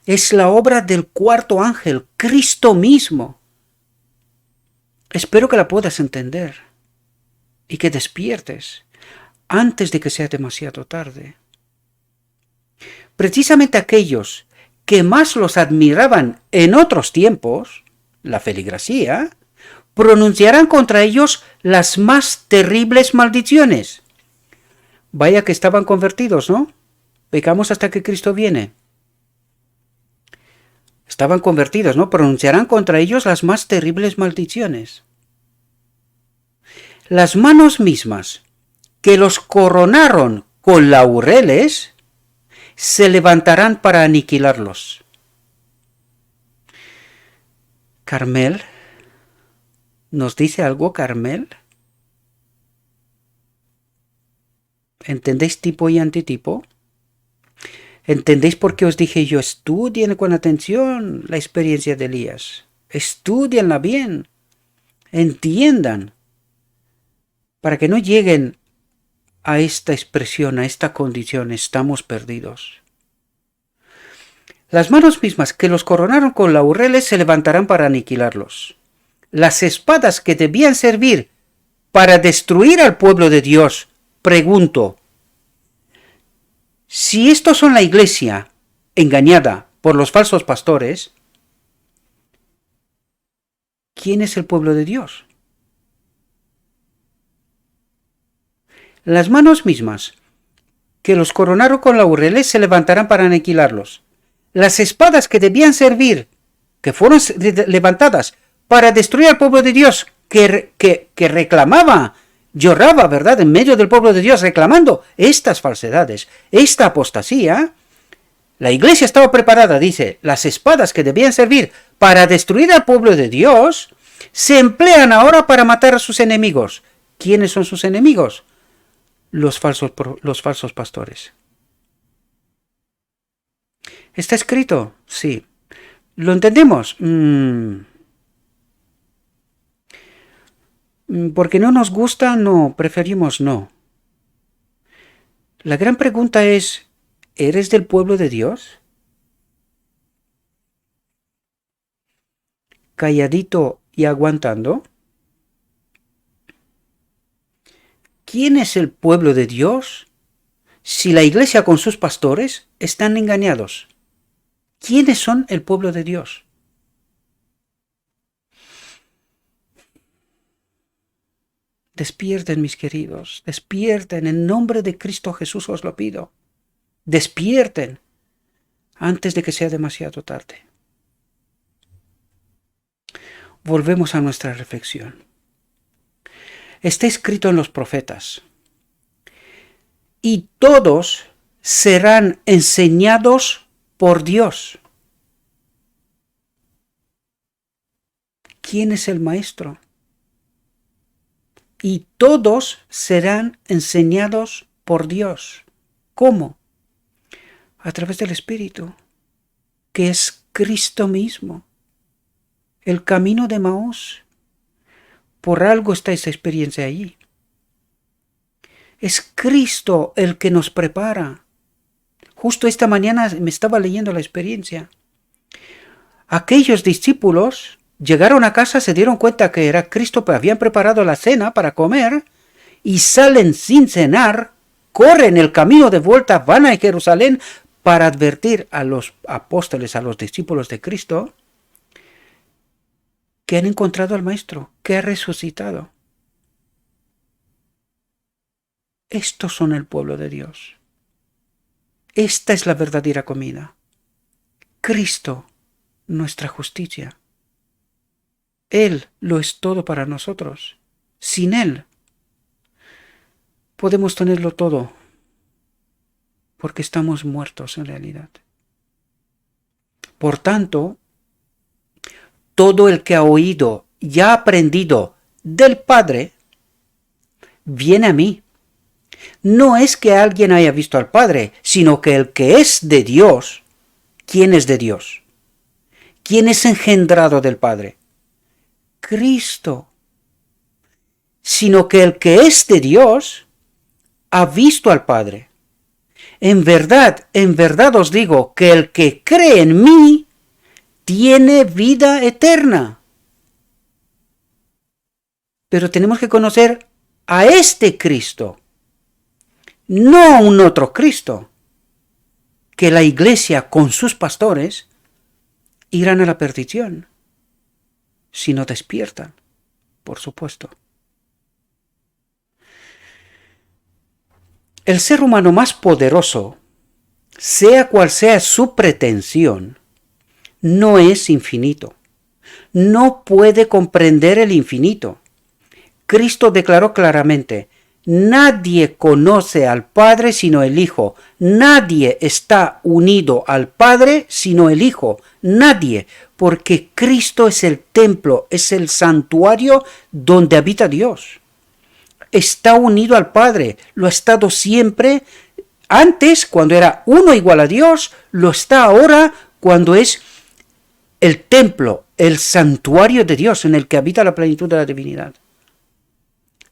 Es la obra del cuarto ángel, Cristo mismo. Espero que la puedas entender y que despiertes antes de que sea demasiado tarde. Precisamente aquellos que más los admiraban en otros tiempos, la feligresía, pronunciarán contra ellos las más terribles maldiciones. Vaya que estaban convertidos, ¿no? Pecamos hasta que Cristo viene. Estaban convertidos, ¿no? Pronunciarán contra ellos las más terribles maldiciones. Las manos mismas que los coronaron con laureles se levantarán para aniquilarlos. Carmel, ¿nos dice algo Carmel? ¿Entendéis tipo y antitipo? ¿Entendéis por qué os dije yo? Estudien con atención la experiencia de Elías. Estudienla bien. Entiendan. Para que no lleguen a esta expresión, a esta condición, estamos perdidos. Las manos mismas que los coronaron con laureles se levantarán para aniquilarlos. Las espadas que debían servir para destruir al pueblo de Dios, pregunto, si estos son la iglesia engañada por los falsos pastores, ¿quién es el pueblo de Dios? Las manos mismas que los coronaron con laureles se levantarán para aniquilarlos. Las espadas que debían servir, que fueron levantadas para destruir al pueblo de Dios, que reclamaba, lloraba, ¿verdad?, en medio del pueblo de Dios, reclamando estas falsedades, esta apostasía. La iglesia estaba preparada, dice, las espadas que debían servir para destruir al pueblo de Dios, se emplean ahora para matar a sus enemigos. ¿Quiénes son sus enemigos? Los falsos pastores. ¿Está escrito? Sí. ¿Lo entendemos? Porque no nos gusta, no, preferimos no. La gran pregunta es, ¿eres del pueblo de Dios? ¿Calladito y aguantando? ¿Quién es el pueblo de Dios si la iglesia con sus pastores están engañados? ¿Quiénes son el pueblo de Dios? Despierten, mis queridos, despierten, en nombre de Cristo Jesús os lo pido. Despierten antes de que sea demasiado tarde. Volvemos a nuestra reflexión. Está escrito en los profetas, y todos serán enseñados por Dios. ¿Quién es el maestro? Y todos serán enseñados por Dios. ¿Cómo? A través del Espíritu, que es Cristo mismo. El camino de Maús. Por algo está esa experiencia allí. Es Cristo el que nos prepara. Justo esta mañana me estaba leyendo la experiencia. Aquellos discípulos llegaron a casa, se dieron cuenta que era Cristo, pues habían preparado la cena para comer y salen sin cenar, corren el camino de vuelta, van a Jerusalén para advertir a los apóstoles, a los discípulos de Cristo. que han encontrado al Maestro, que ha resucitado. Estos son el pueblo de Dios. Esta es la verdadera comida. Cristo, nuestra justicia. Él lo es todo para nosotros. Sin Él podemos tenerlo todo, porque estamos muertos en realidad. Por tanto, todo el que ha oído y ha aprendido del Padre, viene a mí. No es que alguien haya visto al Padre, sino que el que es de Dios. ¿Quién es de Dios? ¿Quién es engendrado del Padre? Cristo. Sino que el que es de Dios ha visto al Padre. En verdad os digo que el que cree en mí tiene vida eterna. Pero tenemos que conocer a este Cristo, no a un otro Cristo, que la iglesia con sus pastores irán a la perdición si no despiertan, por supuesto. El ser humano más poderoso, sea cual sea su pretensión, no es infinito. No puede comprender el infinito. Cristo declaró claramente: nadie conoce al Padre sino el Hijo. Nadie está unido al Padre sino el Hijo. Nadie, porque Cristo es el templo, es el santuario donde habita Dios. Está unido al Padre, lo ha estado siempre. Antes, cuando era uno igual a Dios, lo está ahora cuando es el templo, el santuario de Dios en el que habita la plenitud de la divinidad.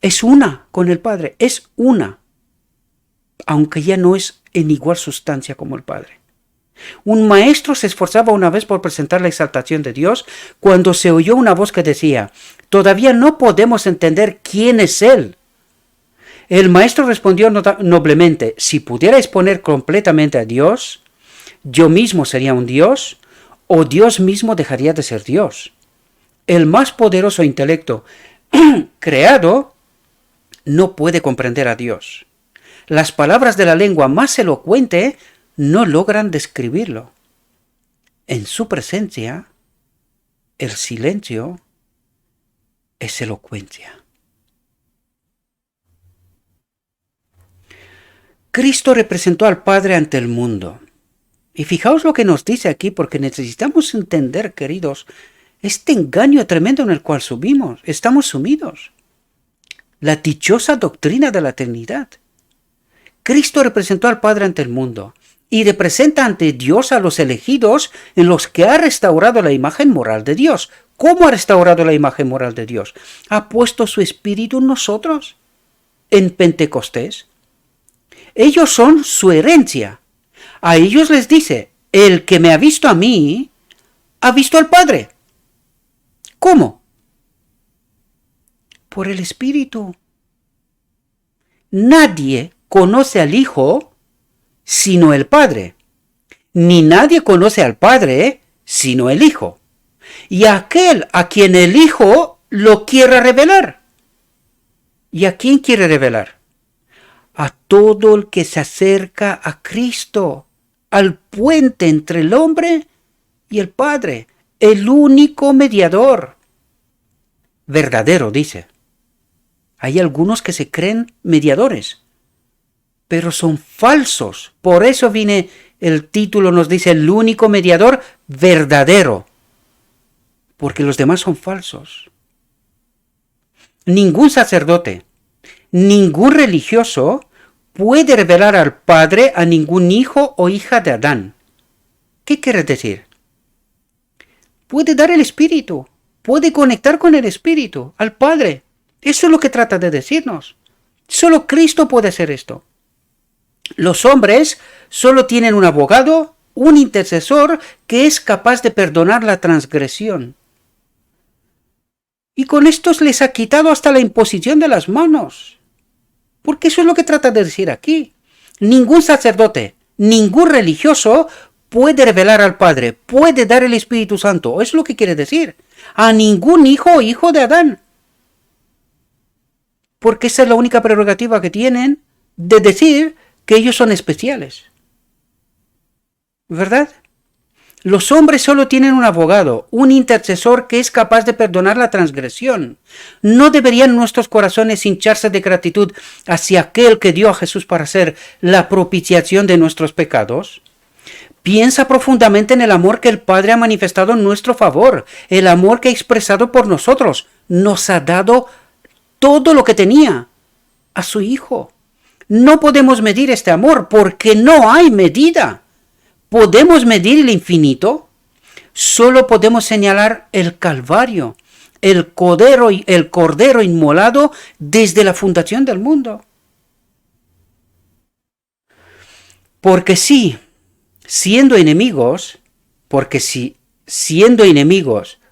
Es una con el Padre, es una, aunque ya no es en igual sustancia como el Padre. Un maestro se esforzaba una vez por presentar la exaltación de Dios cuando se oyó una voz que decía: todavía no podemos entender quién es Él. El maestro respondió noblemente: si pudiera exponer completamente a Dios, yo mismo sería un Dios, o Dios mismo dejaría de ser Dios. El más poderoso intelecto creado no puede comprender a Dios. Las palabras de la lengua más elocuente no logran describirlo. En su presencia, el silencio es elocuencia. Cristo representó al Padre ante el mundo. Y fijaos lo que nos dice aquí, porque necesitamos entender, queridos, este engaño tremendo en el cual estamos sumidos. La dichosa doctrina de la eternidad. Cristo representó al Padre ante el mundo y representa ante Dios a los elegidos en los que ha restaurado la imagen moral de Dios. ¿Cómo ha restaurado la imagen moral de Dios? Ha puesto su Espíritu en nosotros, en Pentecostés. Ellos son su herencia. A ellos les dice: el que me ha visto a mí, ha visto al Padre. ¿Cómo? Por el Espíritu. Nadie conoce al Hijo sino el Padre, ni nadie conoce al Padre sino el Hijo, y aquel a quien el Hijo lo quiera revelar. ¿Y a quién quiere revelar? A todo el que se acerca a Cristo, al puente entre el hombre y el Padre, el único mediador. Verdadero, dice. Hay algunos que se creen mediadores, pero son falsos. Por eso viene el título, nos dice el único mediador verdadero, porque los demás son falsos. Ningún sacerdote, ningún religioso puede revelar al Padre a ningún hijo o hija de Adán. ¿Qué quiere decir? Puede dar el Espíritu, puede conectar con el Espíritu al Padre. Eso es lo que trata de decirnos. Solo Cristo puede hacer esto. Los hombres solo tienen un abogado, un intercesor que es capaz de perdonar la transgresión. Y con estos les ha quitado hasta la imposición de las manos. Porque eso es lo que trata de decir aquí. Ningún sacerdote, ningún religioso puede revelar al Padre, puede dar el Espíritu Santo. Eso es lo que quiere decir. a ningún hijo o hijo de Adán. Porque esa es la única prerrogativa que tienen de decir que ellos son especiales. ¿Verdad? Los hombres solo tienen un abogado, un intercesor que es capaz de perdonar la transgresión. ¿No deberían nuestros corazones hincharse de gratitud hacia aquel que dio a Jesús para ser la propiciación de nuestros pecados? Piensa profundamente en el amor que el Padre ha manifestado en nuestro favor, el amor que ha expresado por nosotros. Nos ha dado todo lo que tenía, a su Hijo. No podemos medir este amor porque no hay medida. ¿Podemos medir el infinito? Solo podemos señalar el Calvario, el Cordero inmolado desde la fundación del mundo. Porque si siendo enemigos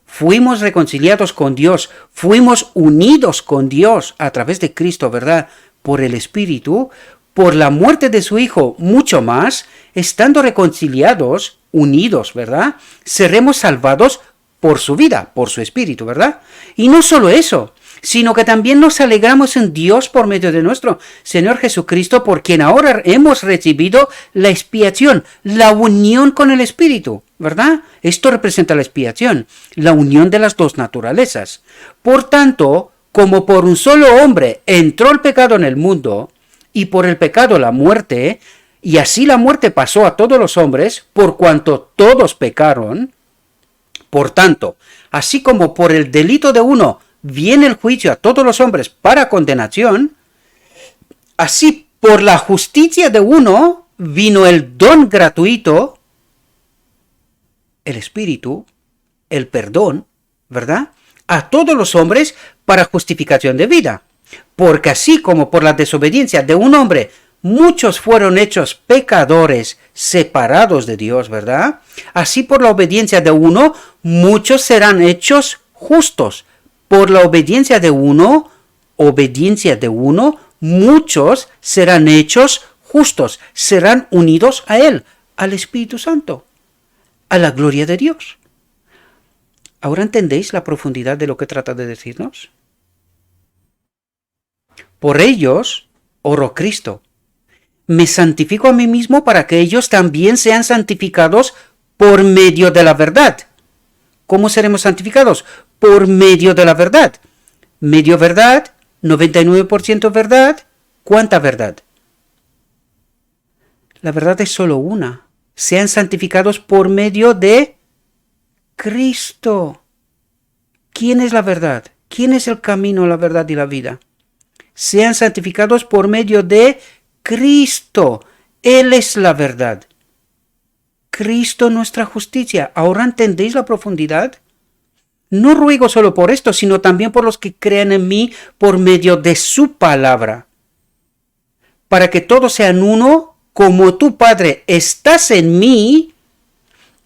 fuimos reconciliados con Dios, fuimos unidos con Dios a través de Cristo, ¿verdad? Por el Espíritu, por la muerte de su Hijo, mucho más, estando reconciliados, unidos, ¿verdad? Seremos salvados por su vida, por su Espíritu, ¿verdad? Y no solo eso, sino que también nos alegramos en Dios por medio de nuestro Señor Jesucristo, por quien ahora hemos recibido la expiación, la unión con el Espíritu, ¿verdad? Esto representa la expiación, la unión de las dos naturalezas. Por tanto, como por un solo hombre entró el pecado en el mundo, y por el pecado la muerte, y así la muerte pasó a todos los hombres, por cuanto todos pecaron. Por tanto, así como por el delito de uno viene el juicio a todos los hombres para condenación, así por la justicia de uno vino el don gratuito, el Espíritu, el perdón, ¿verdad? A todos los hombres para justificación de vida. Porque así como por la desobediencia de un hombre muchos fueron hechos pecadores separados de Dios, ¿verdad? Así por la obediencia de uno muchos serán hechos justos. Por la obediencia de uno, muchos serán hechos justos, serán unidos a Él, al Espíritu Santo, a la gloria de Dios. ¿Ahora entendéis la profundidad de lo que trata de decirnos? Por ellos, oro Cristo, me santifico a mí mismo para que ellos también sean santificados por medio de la verdad. ¿Cómo seremos santificados? Por medio de la verdad. Medio verdad, 99% verdad. ¿Cuánta verdad? La verdad es solo una. Sean santificados por medio de Cristo. ¿Quién es la verdad? ¿Quién es el camino, la verdad y la vida? Sean santificados por medio de Cristo. Él es la verdad. Cristo nuestra justicia. ¿Ahora entendéis la profundidad? No ruego solo por esto, sino también por los que crean en mí por medio de su palabra, para que todos sean uno, como tú, Padre, estás en mí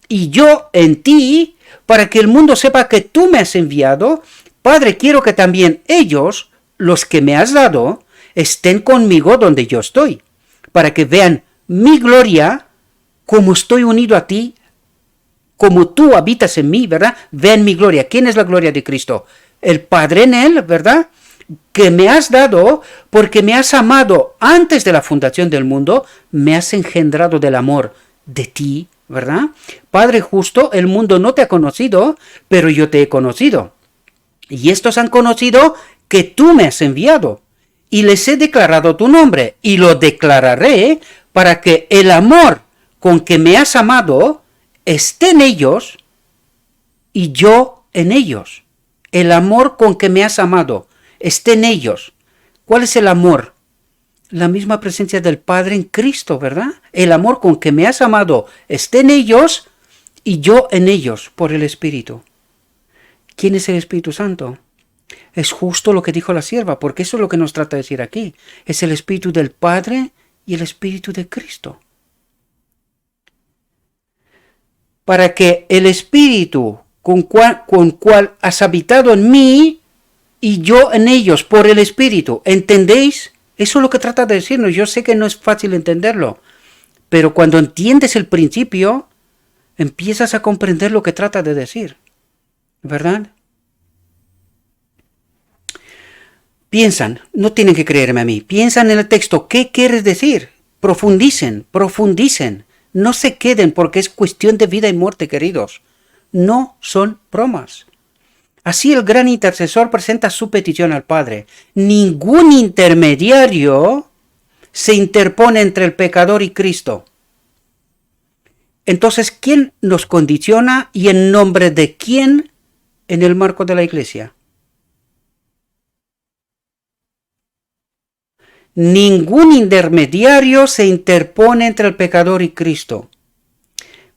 y yo en ti, para que el mundo sepa que tú me has enviado. Padre, quiero que también ellos, los que me has dado, estén conmigo donde yo estoy, para que vean mi gloria, como estoy unido a ti, como tú habitas en mí, ¿verdad? Vean mi gloria. ¿Quién es la gloria de Cristo? El Padre en Él, ¿verdad? Que me has dado porque me has amado antes de la fundación del mundo, me has engendrado del amor de ti, ¿verdad? Padre justo, el mundo no te ha conocido, pero yo te he conocido. Y estos han conocido que tú me has enviado. Y les he declarado tu nombre, y lo declararé para que el amor con que me has amado esté en ellos y yo en ellos. El amor con que me has amado esté en ellos. ¿Cuál es el amor? La misma presencia del Padre en Cristo, ¿verdad? El amor con que me has amado esté en ellos y yo en ellos por el Espíritu. ¿Quién es el Espíritu Santo? Es justo lo que dijo la sierva, porque eso es lo que nos trata de decir aquí. Es el Espíritu del Padre y el Espíritu de Cristo. Para que el Espíritu con cual has habitado en mí y yo en ellos por el Espíritu. ¿Entendéis? Eso es lo que trata de decirnos. Yo sé que no es fácil entenderlo, pero cuando entiendes el principio, empiezas a comprender lo que trata de decir, ¿verdad? Piensan, no tienen que creerme a mí, piensan en el texto, ¿qué quieres decir? Profundicen, profundicen, no se queden porque es cuestión de vida y muerte, queridos. No son bromas. Así el gran intercesor presenta su petición al Padre. Ningún intermediario se interpone entre el pecador y Cristo. Entonces, ¿quién nos condiciona y en nombre de quién en el marco de la Iglesia? Ningún intermediario se interpone entre el pecador y Cristo.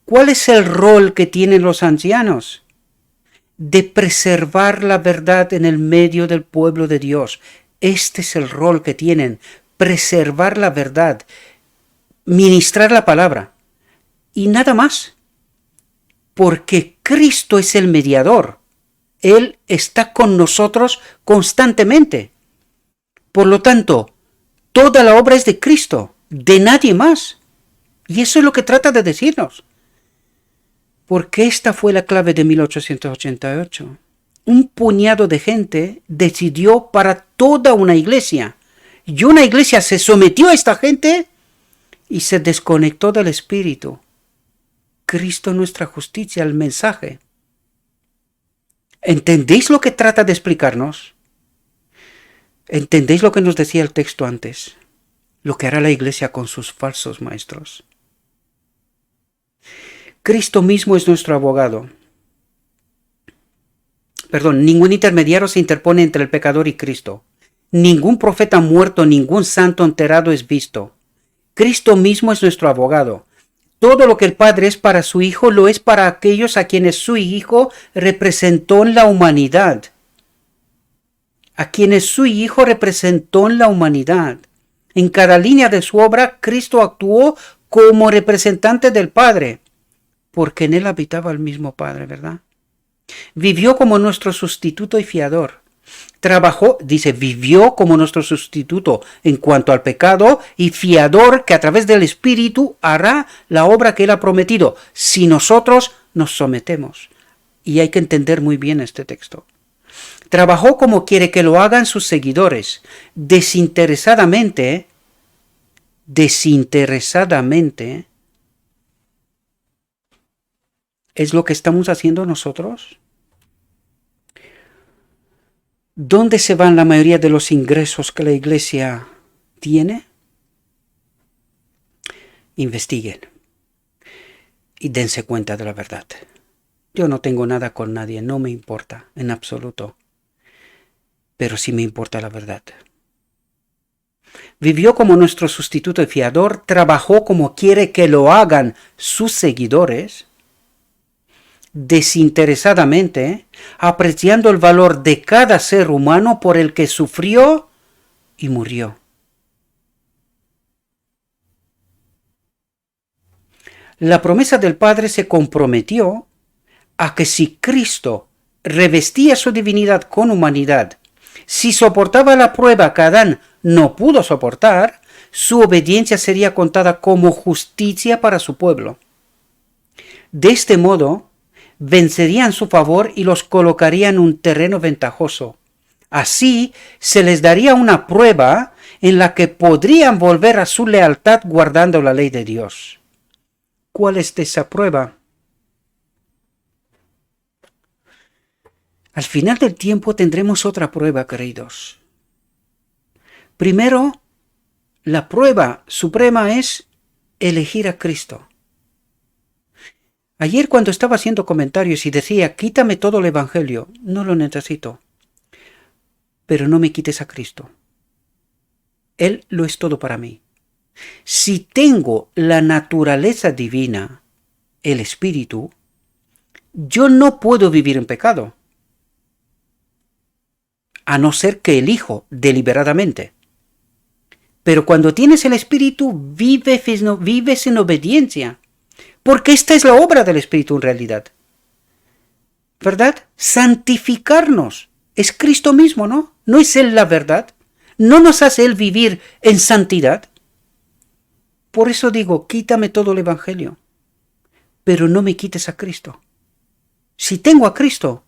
¿Cuál es el rol que tienen los ancianos? De preservar la verdad en el medio del pueblo de Dios. Este es el rol que tienen, preservar la verdad, ministrar la palabra y nada más, porque Cristo es el mediador. Él está con nosotros constantemente. Por lo tanto, toda la obra es de Cristo, de nadie más. Y eso es lo que trata de decirnos. Porque esta fue la clave de 1888. Un puñado de gente decidió para toda una iglesia. Y una iglesia se sometió a esta gente y se desconectó del Espíritu. Cristo nuestra justicia, el mensaje. ¿Entendéis lo que trata de explicarnos? ¿Entendéis lo que nos decía el texto antes? Lo que hará la iglesia con sus falsos maestros. Cristo mismo es nuestro abogado. Ningún intermediario se interpone entre el pecador y Cristo. Ningún profeta muerto, ningún santo enterrado es visto. Cristo mismo es nuestro abogado. Todo lo que el Padre es para su Hijo, lo es para aquellos a quienes su Hijo representó en la humanidad. A quienes su Hijo representó en la humanidad. En cada línea de su obra, Cristo actuó como representante del Padre, porque en él habitaba el mismo Padre, ¿verdad? Vivió como nuestro sustituto y fiador. Vivió como nuestro sustituto en cuanto al pecado y fiador que a través del Espíritu hará la obra que él ha prometido, si nosotros nos sometemos. Y hay que entender muy bien este texto. Trabajó como quiere que lo hagan sus seguidores, desinteresadamente, ¿es lo que estamos haciendo nosotros? ¿Dónde se van la mayoría de los ingresos que la iglesia tiene? Investiguen y dense cuenta de la verdad. Yo no tengo nada con nadie, no me importa en absoluto, pero sí me importa la verdad. Vivió como nuestro sustituto y fiador, trabajó como quiere que lo hagan sus seguidores, desinteresadamente, apreciando el valor de cada ser humano por el que sufrió y murió. La promesa del Padre se comprometió a que si Cristo revestía su divinidad con humanidad, si soportaba la prueba que Adán no pudo soportar, su obediencia sería contada como justicia para su pueblo. De este modo, vencería en su favor y los colocaría en un terreno ventajoso. Así se les daría una prueba en la que podrían volver a su lealtad guardando la ley de Dios. ¿Cuál es esa prueba? Al final del tiempo tendremos otra prueba, queridos. Primero, la prueba suprema es elegir a Cristo. Ayer cuando estaba haciendo comentarios y decía, quítame todo el Evangelio, no lo necesito, pero no me quites a Cristo. Él lo es todo para mí. Si tengo la naturaleza divina, el Espíritu, yo no puedo vivir en pecado, a no ser que elijo deliberadamente. Pero cuando tienes el Espíritu, vives en obediencia. Porque esta es la obra del Espíritu en realidad. ¿Verdad? Santificarnos. Es Cristo mismo, ¿no? ¿No es Él la verdad? ¿No nos hace Él vivir en santidad? Por eso digo, quítame todo el Evangelio, pero no me quites a Cristo. Si tengo a Cristo,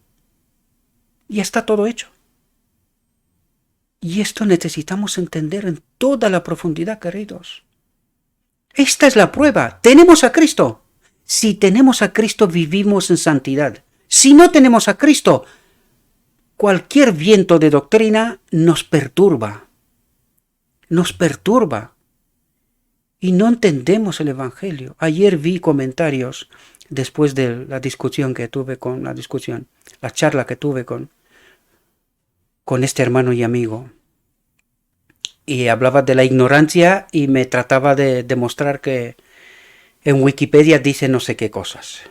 ya está todo hecho. Y esto necesitamos entender en toda la profundidad, queridos. Esta es la prueba. Tenemos a Cristo. Si tenemos a Cristo, vivimos en santidad. Si no tenemos a Cristo, cualquier viento de doctrina nos perturba. Nos perturba. Y no entendemos el Evangelio. Ayer vi comentarios después de la discusión que tuve la charla que tuve con este hermano y amigo. Y hablaba de la ignorancia y me trataba de demostrar que en Wikipedia dice no sé qué cosas.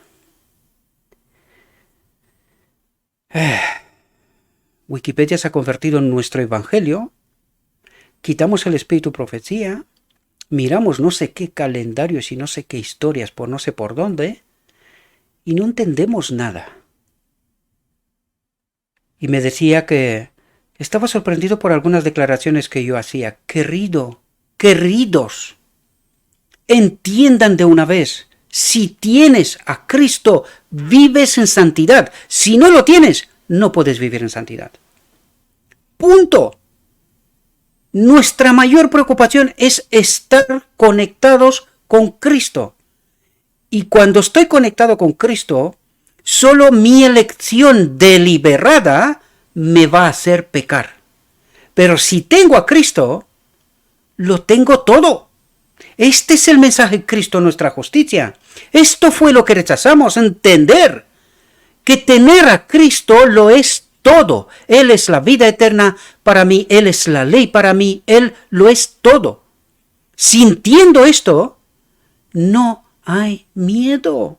Wikipedia se ha convertido en nuestro evangelio. Quitamos el espíritu profecía, miramos no sé qué calendarios y no sé qué historias por no sé por dónde, y no entendemos nada. Y me decía que estaba sorprendido por algunas declaraciones que yo hacía. Queridos, entiendan de una vez, si tienes a Cristo, vives en santidad. Si no lo tienes, no puedes vivir en santidad. Punto. Nuestra mayor preocupación es estar conectados con Cristo. Y cuando estoy conectado con Cristo, solo mi elección deliberada me va a hacer pecar. Pero si tengo a Cristo, lo tengo todo. Este es el mensaje de Cristo, nuestra justicia. Esto fue lo que rechazamos, entender que tener a Cristo lo es todo. Él es la vida eterna para mí, Él es la ley para mí, Él lo es todo. Sintiendo esto, no hay miedo.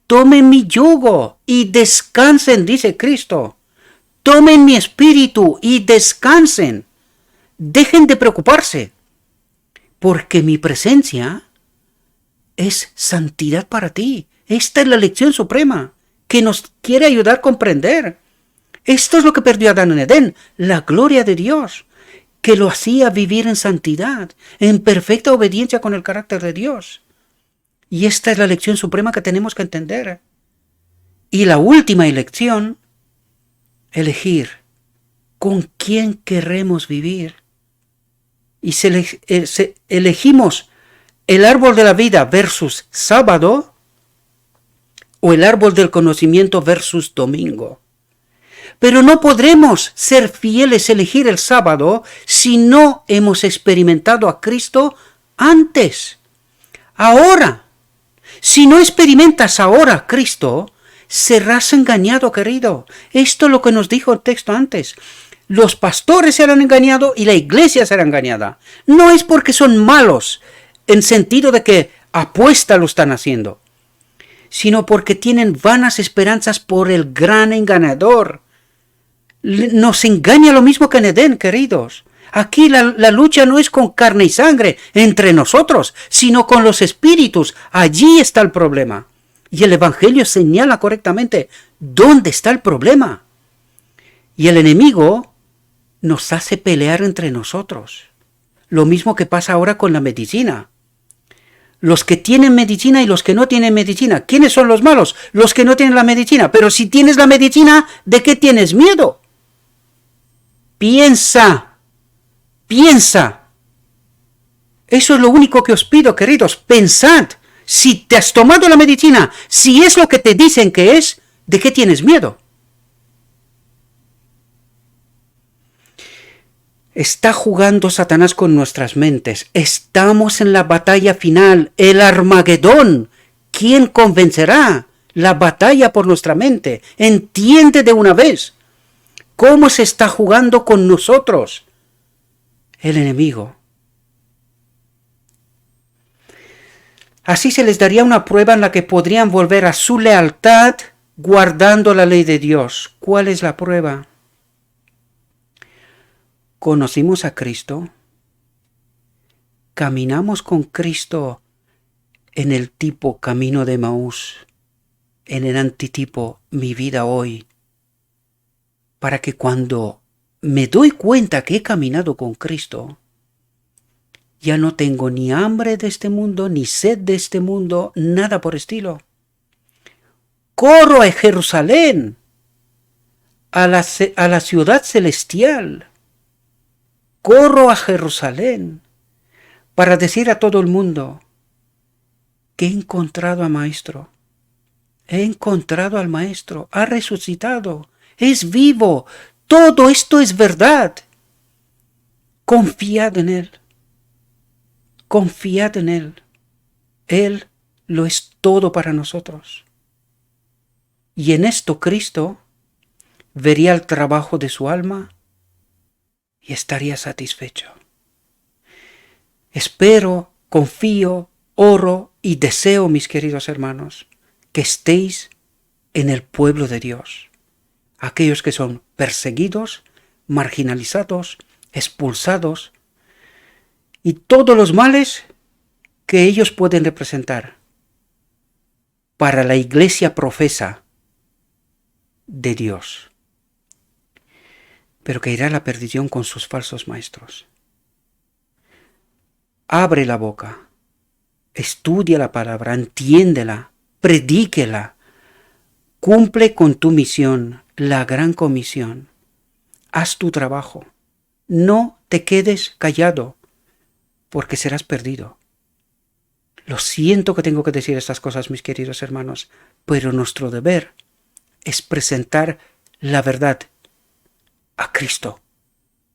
Tomen mi yugo y descansen, dice Cristo. Tomen mi espíritu y descansen. Dejen de preocuparse, porque mi presencia es santidad para ti. Esta es la lección suprema que nos quiere ayudar a comprender. Esto es lo que perdió Adán en Edén, la gloria de Dios, que lo hacía vivir en santidad, en perfecta obediencia con el carácter de Dios. Y esta es la lección suprema que tenemos que entender. Y la última elección, elegir con quién queremos vivir. Y elegimos el árbol de la vida versus sábado o el árbol del conocimiento versus domingo. Pero no podremos ser fieles a elegir el sábado si no hemos experimentado a Cristo antes. Ahora, si no experimentas ahora a Cristo, serás engañado, querido. Esto es lo que nos dijo el texto antes. Los pastores serán engañados y la iglesia será engañada. No es porque son malos, en sentido de que apuesta lo están haciendo, sino porque tienen vanas esperanzas por el gran engañador. Nos engaña lo mismo que en Edén, queridos. Aquí la lucha no es con carne y sangre entre nosotros, sino con los espíritus. Allí está el problema. Y el Evangelio señala correctamente dónde está el problema. Y el enemigo nos hace pelear entre nosotros. Lo mismo que pasa ahora con la medicina. Los que tienen medicina y los que no tienen medicina. ¿Quiénes son los malos? Los que no tienen la medicina. Pero si tienes la medicina, ¿de qué tienes miedo? Piensa. Eso es lo único que os pido, queridos. Pensad. Si te has tomado la medicina, si es lo que te dicen que es, ¿de qué tienes miedo? Está jugando Satanás con nuestras mentes. Estamos en la batalla final, el Armagedón. ¿Quién convencerá? La batalla por nuestra mente. Entiende de una vez cómo se está jugando con nosotros el enemigo. Así se les daría una prueba en la que podrían volver a su lealtad guardando la ley de Dios. ¿Cuál es la prueba? ¿Conocimos a Cristo? ¿Caminamos con Cristo en el tipo camino de Emaús, en el antitipo mi vida hoy? Para que cuando me doy cuenta que he caminado con Cristo, ya no tengo ni hambre de este mundo, ni sed de este mundo, nada por estilo. Corro a Jerusalén, a la ciudad celestial. corro a Jerusalén para decir a todo el mundo que he encontrado al Maestro. He encontrado al Maestro, ha resucitado, es vivo, todo esto es verdad. Confiad en Él, confiad en Él. Él lo es todo para nosotros. Y en esto Cristo vería el trabajo de su alma y estaría satisfecho. Espero, confío, oro y deseo, mis queridos hermanos, que estéis en el pueblo de Dios. Aquellos que son perseguidos, marginalizados, expulsados y todos los males que ellos pueden representar para la iglesia profesa de Dios, pero que irá a la perdición con sus falsos maestros. Abre la boca, estudia la palabra, entiéndela, predíquela, cumple con tu misión, la gran comisión. Haz tu trabajo, no te quedes callado, porque serás perdido. Lo siento que tengo que decir estas cosas, mis queridos hermanos, pero nuestro deber es presentar la verdad a Cristo.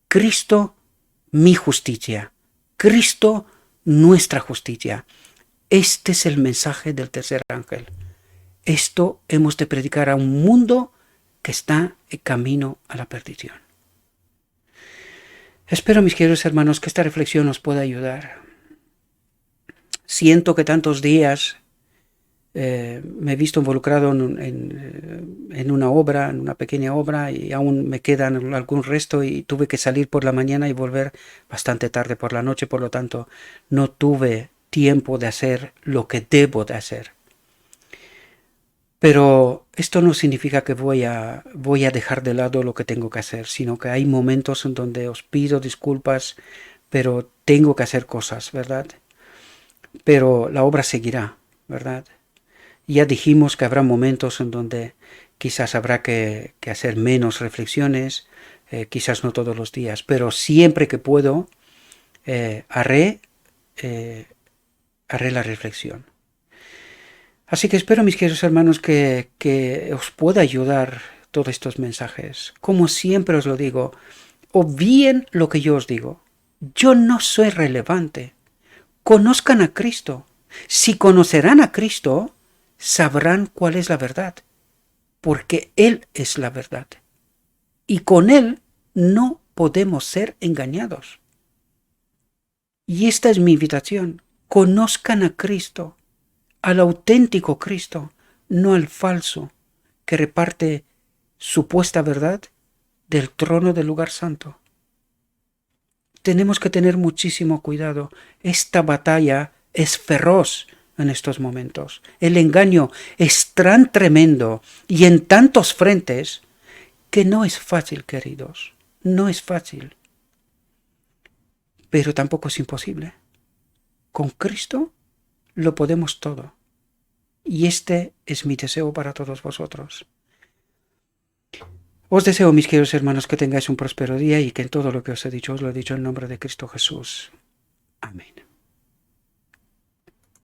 Cristo, mi justicia. Cristo, nuestra justicia. Este es el mensaje del tercer ángel. Esto hemos de predicar a un mundo que está en camino a la perdición. Espero, mis queridos hermanos, que esta reflexión os pueda ayudar. Siento que tantos días me he visto involucrado en una obra, en una pequeña obra, y aún me quedan algún resto y tuve que salir por la mañana y volver bastante tarde por la noche, por lo tanto no tuve tiempo de hacer lo que debo de hacer. Pero esto no significa que voy a dejar de lado lo que tengo que hacer, sino que hay momentos en donde os pido disculpas, pero tengo que hacer cosas, ¿verdad? Pero la obra seguirá, ¿verdad? Ya dijimos que habrá momentos en donde quizás habrá que hacer menos reflexiones, quizás no todos los días, pero siempre que puedo haré la reflexión. Así que espero, mis queridos hermanos, que os pueda ayudar todos estos mensajes. Como siempre os lo digo, obvíen lo que yo os digo. Yo no soy relevante. Conozcan a Cristo. Si conocerán a Cristo, sabrán cuál es la verdad, porque Él es la verdad. Y con Él no podemos ser engañados. Y esta es mi invitación. Conozcan a Cristo, al auténtico Cristo, no al falso que reparte supuesta verdad del trono del lugar santo. Tenemos que tener muchísimo cuidado. Esta batalla es feroz en estos momentos. El engaño es tan tremendo y en tantos frentes que no es fácil, queridos. No es fácil. Pero tampoco es imposible. Con Cristo lo podemos todo. Y este es mi deseo para todos vosotros. Os deseo, mis queridos hermanos, que tengáis un próspero día y que en todo lo que os he dicho os lo he dicho en nombre de Cristo Jesús. Amén.